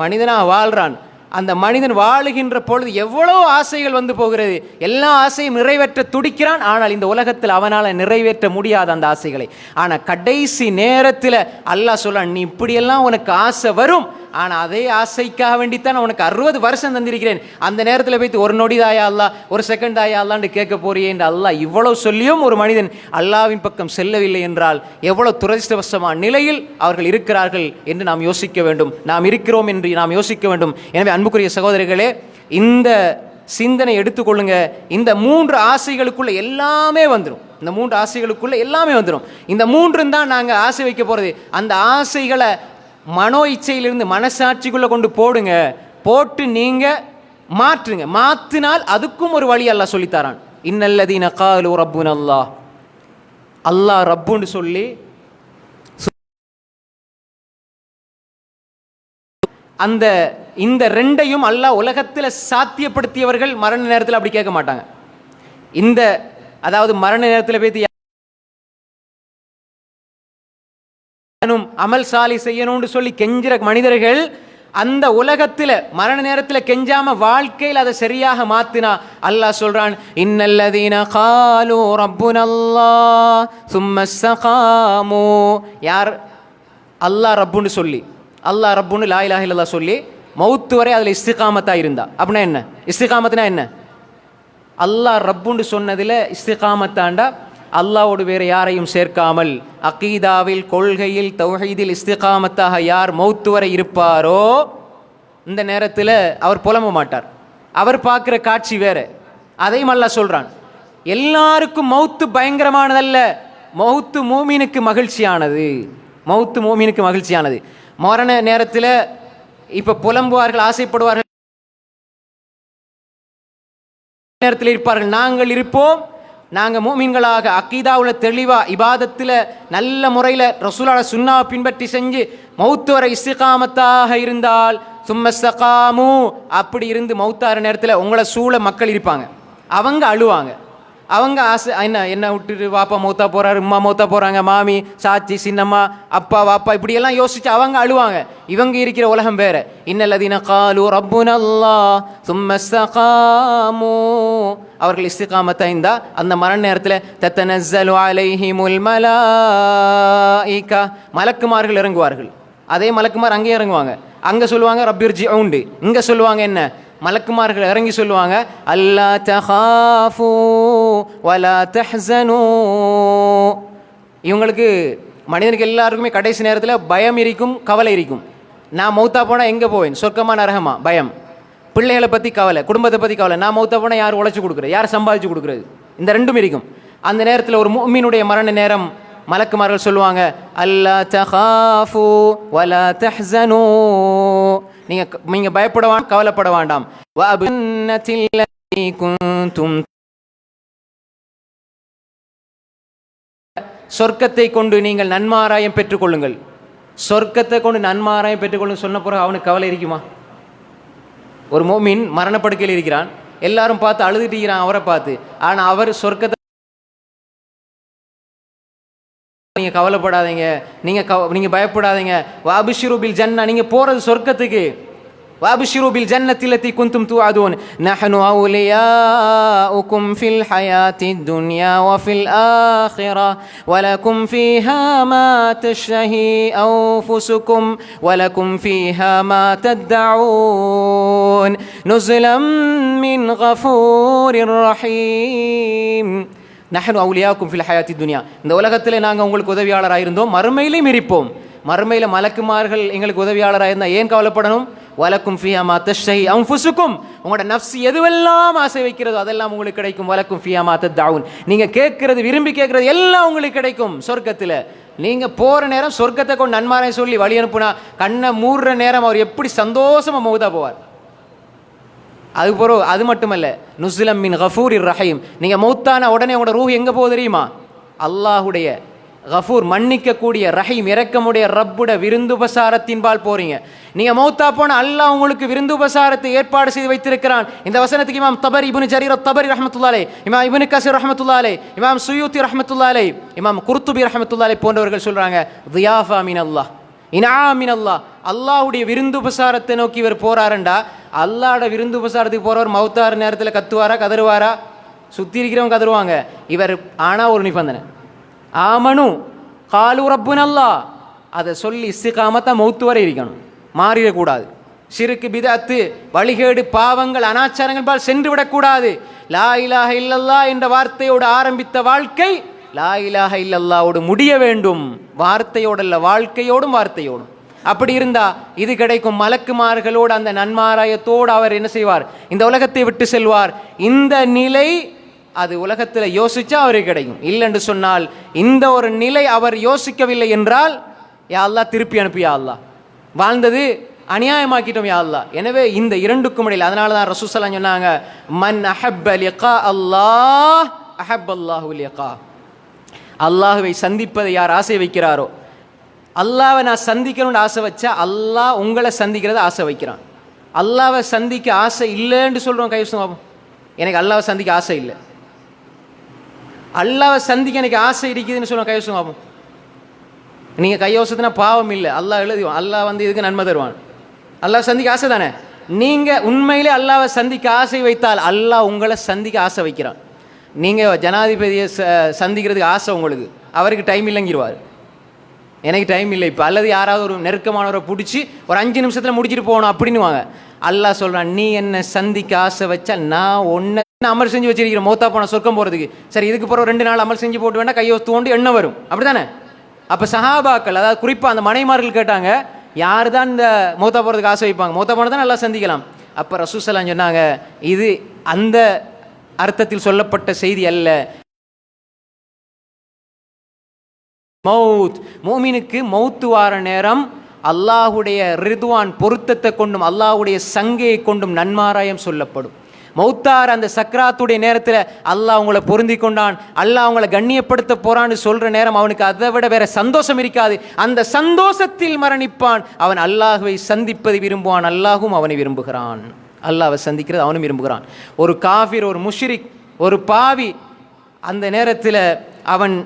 Speaker 1: மனிதனாக வாழ்கிறான், அந்த மனிதன் வாழுகின்ற பொழுது எவ்வளோ ஆசைகள் வந்து போகிறது, எல்லா ஆசையும் நிறைவேற்ற துடிக்கிறான். ஆனால் இந்த உலகத்தில் அவனால் நிறைவேற்ற முடியாத அந்த ஆசைகளை. ஆனால் கடைசி நேரத்தில் அல்லாஹ் சொல்றான், நீ இப்படியெல்லாம் உனக்கு ஆசை வரும், ஆனால் அதே ஆசைக்காக வேண்டித்தான் உனக்கு 60 வருஷம் தந்திருக்கிறேன். அந்த நேரத்தில் போய்த்து ஒரு நொடி தாயா அல்லா, ஒரு செகண்ட் தாயா அல்லான்னு கேட்க போறியே என்று அல்லாஹ் இவ்வளவு சொல்லியும் ஒரு மனிதன் அல்லாவின் பக்கம் செல்லவில்லை என்றால் எவ்வளவு துரதிர்ஷ்டவசமான நிலையில் அவர்கள் இருக்கிறார்கள் என்று நாம் யோசிக்க வேண்டும். நாம் இருக்கிறோம் என்று நாம் யோசிக்க வேண்டும். எனவே அன்புக்குரிய சகோதரர்களே, இந்த சிந்தனை எடுத்துக்கொள்ளுங்க. இந்த 3 ஆசைகளுக்குள்ள எல்லாமே வந்துடும். இந்த 3 ஆசைகளுக்குள்ள எல்லாமே வந்துடும். இந்த 3 தான் நாங்கள் ஆசை வைக்க போகிறது. அந்த ஆசைகளை மனோ இச்சையிலிருந்து மனசாட்சிக்குள்ள கொண்டு போடுங்க. போட்டு நீங்க மாற்றுங்க. மாற்றினால் அதுக்கும் ஒரு வழி அல்லாஹ் சொல்லித்தாரான். இன்னல்லதீன காலு ரப்புன அல்லாஹ், அல்லாஹ் ரப்புன்னு சொல்லி அந்த இந்த 2ஐயும் அல்லாஹ் உலகத்தில் சாத்தியப்படுத்தியவர்கள் மரண நேரத்தில் அப்படி கேட்க மாட்டாங்க. இந்த அதாவது மரண நேரத்தில் போய் அமல் சாலி செய்யணும்னு சொல்லி கெஞ்சிற மனிதர்கள் அந்த உலகத்தில் மரண நேரத்தில் கெஞ்சாம வாழ்க்கையில் அதை சரியாக மாத்தினா அல்லாஹ் சொல்றான், இன்னல்லதீன காலு ரப்புனல்லாஹ் சும்ம இஸ்தகாமு. யார் அல்லாஹ் ரப்புன்னு சொல்லி, அல்லாஹ் ரப்புன்னு லா இலாஹ இல்லல்லாஹ் சொல்லி மௌத்து வரை அதில் இஸ்திகாமத்தா இருந்தா. அப்படின்னா என்ன இஸ்திகாமத்துனா என்ன? அல்லாஹ் ரப்புன்னு சொன்னதில் இஸ்திகாமத்தாண்டா அல்லாஹ்வோடு வேறு யாரையும் சேர்க்காமல் அகீதாவில், கொள்கையில், தௌஹீதில் இஸ்திகாமத்தாக யார் மௌத்து வரை இருப்பாரோ இந்த நேரத்தில் அவர் புலம்ப மாட்டார். அவர் பார்க்குற காட்சி வேறு. அதையும் அல்லாஹ் சொல்கிறான், எல்லாருக்கும் மௌத்து பயங்கரமானதல்ல, மௌத்து மூமினுக்கு மகிழ்ச்சியானது. மௌத்து மூமினுக்கு மகிழ்ச்சியானது. மரண நேரத்தில் இப்போ புலம்புவார்கள், ஆசைப்படுவார்கள், நேரத்தில் இருப்பார்கள். நாங்கள் இருப்போம், நாங்கள் மூமின்களாக அக்கீதாவுல தெளிவாக இபாதத்தில் நல்ல முறையில் ரசூலுல்லாஹ் சுன்னாவை பின்பற்றி செஞ்சு மௌத்து வரை இஸ்திகாமத்தாக இருந்தால் சும்மஸ்தகாமு, அப்படி இருந்து மௌத்தார நேரத்தில் உங்களை சூழ மக்கள் இருப்பாங்க. அவங்க அழுவாங்க. அவங்க ஆசை என்ன விட்டுட்டு வாப்பா மௌத்தா போகிறாரு, உம்மா மௌத்தா போகிறாங்க, மாமி, சாச்சி, சின்னம்மா, அப்பா, வாப்பா, இப்படியெல்லாம் யோசிச்சு அவங்க அழுவாங்க. இவங்க இருக்கிற உலகம் வேற. இன்னல்லதீன காலு ரப்புனல்லாஹ் சும்ம இஸ்தகாமு, அவர்கள் இஸ்திகாமத்தா இருந்தா அந்த மரண நேரத்தில் தத்தனஸ்ஸலு அலைஹிமுல் மலாயிகா, மலக்குமார்கள் இறங்குவார்கள். அதே மலக்குமார் அங்கே இறங்குவாங்க. அங்கே சொல்லுவாங்க ரப்பிர்ஜிஊன், இங்கே சொல்லுவாங்க என்ன, மலக்குமார்கள் இறங்கி சொல்லுவாங்க அல்லா தகாஃபு வலா தஹ்ஸனு. இவங்களுக்கு மனிதனுக்கு எல்லாருக்குமே கடைசி நேரத்தில் பயம் இருக்கும், கவலை இருக்கும். நான் மௌத்தா போனால் எங்கே போவேன், சொர்க்கமா நரகமா, பயம். பிள்ளைகளை பற்றி கவலை, குடும்பத்தை பற்றி கவலை. நான் மௌத்தா போனால் யார் உழைச்சி கொடுக்குறது, யார் சம்பாதிச்சு கொடுக்குறது, இந்த ரெண்டும் இருக்கும். அந்த நேரத்தில் ஒரு முஃமினுடைய மரண நேரம் மலக்குமார்கள் சொல்லுவாங்க அல்லா தகாஃபு வலா தஹ்ஸனு, நீங்க பயப்பட வேண்டாம், கவலைப்பட வேண்டாம். சொர்க்கத்தை கொண்டு நீங்கள் நன்மாராயம் பெற்றுக்கொள்ளுங்கள். சொர்க்கத்தை கொண்டு நன்மாராயம் பெற்றுக்கொள்ளுங்க சொன்ன பிறகு அவனுக்கு கவலை இருக்குமா? ஒரு மோமின் மரணப்படுக்கையில் இருக்கிறான், எல்லாரும் பார்த்து அழுதுட்டு இருக்கிறான் அவரை பார்த்து. ஆனால் அவர் சொர்க்கத்தை, நீங்கள் கவலைப்படாதீங்க, நீங்கள் பயப்படாதீங்க, வாபிஷிரு பில் ஜன்னா, நீங்கள் போகிறது சொர்க்கத்துக்கு. வாபிஷிரு பில் ஜன்னத்தி லத்தி குந்தும் துஅதுன் நஹ்னு அவுலியாஉக்கும் ஃபில் ஹயாத்தித் துன்யா வ ஃபில் ஆখিরা வலகும் ஃபீஹா மா தஷ்ஹி அன்ஃபுசுக்கும் வலகும் ஃபீஹா மா தத்உன் நுஸுலம் மின் கஃபூரிர் ரஹீம். நஹ்னு அவுலியாக்கும் ஃபில் ஹயாத்தி துன்யா, இந்த உலகத்தில் நாங்கள் உங்களுக்கு உதவியாளராக இருந்தோம், மறுமையிலையும் இருப்போம். மறுமையில் மலக்குமார்கள் எங்களுக்கு உதவியாளராக இருந்தால் ஏன் கவலைப்படணும்? வலக்கும் ஃபியா மா தஷ்ஹி அன்ஃபுசுக்கும், உங்களோட நஃப்ஸ் எதுவெல்லாம் ஆசை வைக்கிறதோ அதெல்லாம் உங்களுக்கு கிடைக்கும். வலக்கும் ஃபியா மா தத்உன், நீங்கள் கேட்கறது, விரும்பி கேட்கறது எல்லாம் உங்களுக்கு கிடைக்கும் சொர்க்கத்தில். நீங்கள் போகிற நேரம் சொர்க்கத்தை கொண்டு நன்மாரை சொல்லி வழி அனுப்புனா கண்ணை மூடுற நேரம் அவர் எப்படி சந்தோஷமாக மௌதா போவார். அதுபோல் அது மட்டுமல்ல, நுஸ்லம் மின் கஃபூரிர் ரஹீம், நீங்கள் மௌத்தான உடனே உங்களோட ரூஹ் எங்கே போகுது தெரியுமா? அல்லாஹுடைய கஃபூர், மன்னிக்கக்கூடிய, ரஹீம், இரக்கமுடைய ரப்புட விருந்துபசாரத்தின்பால் போறீங்க. நீங்கள் மௌத்தா போன அல்லாஹ் உங்களுக்கு விருந்துபசாரத்தை ஏற்பாடு செய்து வைத்திருக்கிறான். இந்த வசனத்துக்கு இமாம் தபரி, இப்னு ஜரீர் தபரி ரஹ்மத்துல்லாஹி அலைஹி, இமாம் இப்னு கஸீர் ரஹ்மத்துல்லாஹி அலைஹி, இமாம் சுயூத்தி ரஹ்மத்துல்லாஹி அலைஹி, இமாம் குர்துபி ரஹ்மத்துல்லாஹி அலைஹி போன்றவர்கள் சொல்றாங்க, தியாஃபா மின் அல்லாஹ், இன்ஆம் மின் அல்லாஹ், அல்லாஹ்வுடைய விருந்துபசாரத்தை நோக்கி இவர் போறாருண்டா அல்லாட விருந்து உபசாரத்துக்கு போகிறவர் மௌத்தார நேரத்தில் கத்துவாரா கதறுவாரா? சுற்றி இருக்கிறவங்க கதறுவாங்க. இவர் ஆனால் ஒரு நிபந்தனை, ஆமனு காலு ரப்புன் அல்லாஹ், அதை சொல்லி இஸ்திகாமத்தான் மௌத்து வரை இருக்கணும், மாறிடக்கூடாது. ஷிருக்கு பிதஅத்து வழிகேடு பாவங்கள் அனாச்சாரங்கள் பால் சென்று விடக்கூடாது. லா இலாஹ இல்லல்லாஹ் என்ற வார்த்தையோடு ஆரம்பித்த வாழ்க்கை லா இலாஹ இல்லல்லாஹோடு முடிய வேண்டும். வார்த்தையோடல்ல, வாழ்க்கையோடும் வார்த்தையோடும். அப்படி இருந்தா இது கிடைக்கும். மலக்குமார்களோடு அந்த நன்மாராயத்தோடு அவர் என்ன செய்வார்? இந்த உலகத்தை விட்டு செல்வார். இந்த நிலை அது உலகத்தில் யோசிச்சா அவருக்கு கிடைக்கும். இல்லைன்னு சொன்னால் இந்த ஒரு நிலை அவர் யோசிக்கவில்லை என்றால், யா அல்லாஹ் திருப்பி அனுப்பி, யா அல்லாஹ் வாழ்ந்தது அநியாயமாக்கிட்டோம், யா அல்லாஹ். எனவே இந்த இரண்டுக்கும் இடையில், அதனால தான் ரசூல் ஸல்லல்லாஹு அலைஹி வஸல்லம் சொன்னாங்க, மன் அஹப்ப லிகா அல்லாஹ் அஹப்ப அல்லாஹு லிகா. அல்லாஹ்வை சந்திப்பதை யார் ஆசை வைக்கிறாரோ, அல்லாஹ்வை நான் சந்திக்கணும்னு ஆசை வச்சா அல்லாஹ் உங்களை சந்திக்கிறத ஆசை வைக்கிறான். அல்லாஹ்வை சந்திக்க ஆசை இல்லைன்னு சொல்கிறோம், கைவசம் எனக்கு அல்லாஹ்வை சந்திக்க ஆசை இல்லை. அல்லாஹ்வை சந்திக்க எனக்கு ஆசை இருக்குதுன்னு சொல்லுவோம், கைவசம் ஆகும். நீங்கள் கையோசத்துனா பாவம் இல்லை, அல்லாஹ் எழுதுவோம். அல்லாஹ் வந்து இதுக்கு நன்மை தருவான். அல்லாஹ் சந்திக்க ஆசை தானே. நீங்கள் உண்மையிலே அல்லாஹ்வை சந்திக்க ஆசை வைத்தால் அல்லாஹ் உங்களை சந்திக்க ஆசை வைக்கிறான். நீங்கள் ஜனாதிபதியை சந்திக்கிறதுக்கு ஆசை உங்களுக்கு, அவருக்கு டைம் இல்லைங்கிடுவார், எனக்கு டைம் இல்லை இப்போ. அல்லது யாராவது ஒரு நெருக்கமானவரை பிடிச்சி ஒரு 5 நிமிஷத்தில் முடிச்சுட்டு போகணும் அப்படின்னு வாங்க. அல்லாஹ் சொல்கிறான், நீ என்னை சந்திக்க ஆசை வச்சா நான் ஒன்றை அமல் செஞ்சு வச்சிருக்கிறேன் மௌத்தா போன சொர்க்கம் போகிறதுக்கு. சரி, இதுக்கு பிறகு 2 நாள் அமல் செஞ்சு போட்டு வேண்டாம், கையை தோண்டி எண்ணெய் வரும், அப்படி தானே? அப்போ சஹாபாக்கள், அதாவது குறிப்பாக அந்த மனைமார்கள் கேட்டாங்க, யார் தான் இந்த மௌத்தா போகிறதுக்கு ஆசை வைப்பாங்க? மௌத்தா போனால் தான் நல்லா சந்திக்கலாம். அப்போ ரசூல் ஸல்லல்லாஹு அலைஹி வஸல்லம் சொன்னாங்க, இது அந்த அர்த்தத்தில் சொல்லப்பட்ட செய்தி அல்ல. மௌத், மூமினுக்கு மௌத்து வார நேரம் அல்லாஹுடைய ரிதுவான் பொருத்தத்தை கொண்டும் அல்லாஹுடைய சங்கையை கொண்டும் நன்மாராயம் சொல்லப்படும். மௌத்தார் அந்த சக்ராத்துடைய நேரத்தில் அல்லாஹ் அவங்கள பொருந்தி கொண்டான், அல்லாஹ் அவங்கள கண்ணியப்படுத்த போறான்னு சொல்ற நேரம் அவனுக்கு அதை விட வேற சந்தோஷம் இருக்காது. அந்த சந்தோஷத்தில் மரணிப்பான். அவன் அல்லாஹ்வை சந்திப்பதை விரும்புவான், அல்லாஹும் அவனை விரும்புகிறான். அல்லாஹ்வை சந்திக்கிறது அவனும் விரும்புகிறான். ஒரு காஃபிர், ஒரு முஷ்ரிக், ஒரு பாவி, அந்த நேரத்தில்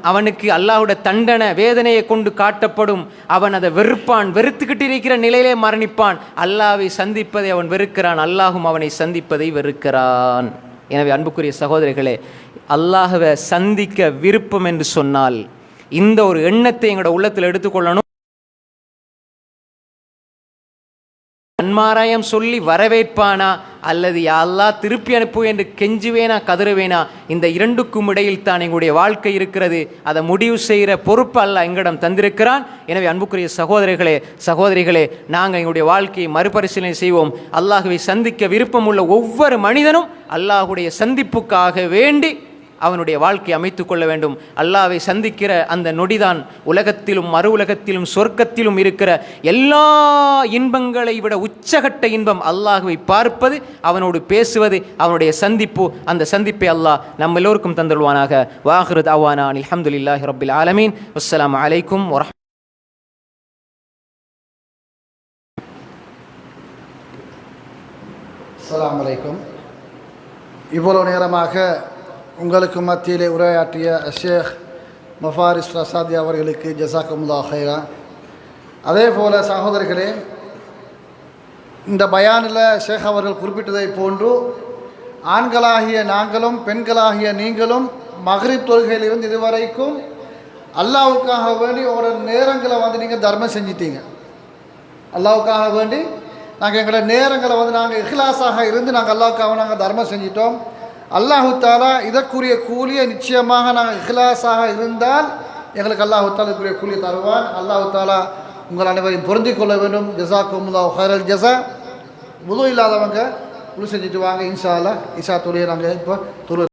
Speaker 1: அவனுக்கு அல்லாஹ்வுடைய தண்டனை வேதனையை கொண்டு காட்டப்படும். அவன் அதை வெறுப்பான், வெறுத்துக்கிட்டு இருக்கிற நிலையிலே மரணிப்பான். அல்லாஹ்வை சந்திப்பதை அவன் வெறுக்கிறான், அல்லாஹும் அவனை சந்திப்பதை வெறுக்கிறான். எனவே அன்புக்குரிய சகோதரிகளே, அல்லாஹ்வை சந்திக்க விருப்பம் என்று சொன்னால் இந்த ஒரு எண்ணத்தை எங்களோட உள்ளத்தில் எடுத்துக்கொள்ளணும். நன்மாராயம் சொல்லி வரவேற்பானா அல்லது யா அல்லாஹ் திருப்பி அனுப்பு என்று கெஞ்சுவேனா கதறுவேனா? இந்த இரண்டுக்கும் இடையில் தான் எங்களுடைய வாழ்க்கை இருக்கிறது. அதை முடிவு செய்கிற பொறுப்பு அல்லாஹ் எங்களிடம் தந்திருக்கிறான். எனவே அன்புக்குரிய சகோதரிகளே, நாங்கள் எங்களுடைய வாழ்க்கையை மறுபரிசீலனை செய்வோம். அல்லாஹ்வை சந்திக்க விருப்பமுள்ள ஒவ்வொரு மனிதனும் அல்லாஹுடைய சந்திப்புக்காக வேண்டி அவனுடைய வாழ்க்கையை அமைத்துக் கொள்ள வேண்டும். அல்லாஹ்வை சந்திக்கிற அந்த நொடிதான் உலகத்திலும் மறு உலகத்திலும் சொர்க்கத்திலும் இருக்கிற எல்லா இன்பங்களை விட உச்சகட்ட இன்பம். அல்லாஹ்வை பார்ப்பது, அவனோடு பேசுவது, அவனுடைய சந்திப்பு. அந்த சந்திப்பை அல்லாஹ் நம்ம எல்லோருக்கும் தந்துள்வானாக. வாஹிரு தஅவானா அல்ஹம்துலில்லாஹி ரப்பில் ஆலமீன். அஸ்ஸலாமு அலைக்கும் வரஹ்மத்துல்லாஹி.
Speaker 2: அஸ்ஸலாமு அலைக்கும். இவ்வளவு நேரமாக உங்களுக்கு மத்தியிலே உரையாற்றிய ஷேக் மஃபாரிஸ் ரசாதி அவர்களுக்கு ஜஸாக்கமுல்லாஹ் ஹைரா. அதே போல் சகோதரர்களே, இந்த பயானில் ஷேக் அவர்கள் குறிப்பிட்டதை போன்று ஆண்களாகிய நாங்களும் பெண்களாகிய நீங்களும் மக்ரிப் தொழுகையிலிருந்து இதுவரைக்கும் அல்லாஹ்வுக்காக வேண்டி ஒரு நேரங்களை நீங்கள் தர்மம் செஞ்சிட்டீங்க. அல்லாஹ்வுக்காக வேண்டி நாங்கள் எங்களோட நேரங்களை நாங்கள் இஹ்லாஸாக இருந்து நாங்கள் அல்லாஹ்வுக்காக நாங்கள் தர்மம் செஞ்சிட்டோம். அல்லாஹு தாலா இதற்குரிய கூலியை நிச்சயமாக நாங்கள் இஹ்லாஸாக இருந்தால் எங்களுக்கு அல்லாஹு தாலா இதுக்குரிய கூலியை தருவான். அல்லாஹு தாலா உங்கள் அனைவரையும் பொருந்திக் கொள்ள வேண்டும். ஜஸாக்குமுல்லாஹு ஹைரல் ஜஸா. வுது இல்லாதவங்க வுது செஞ்சுட்டு வாங்க. இன்ஷா அல்லாஹ் இஷா தொழுகை நாங்கள் இப்போ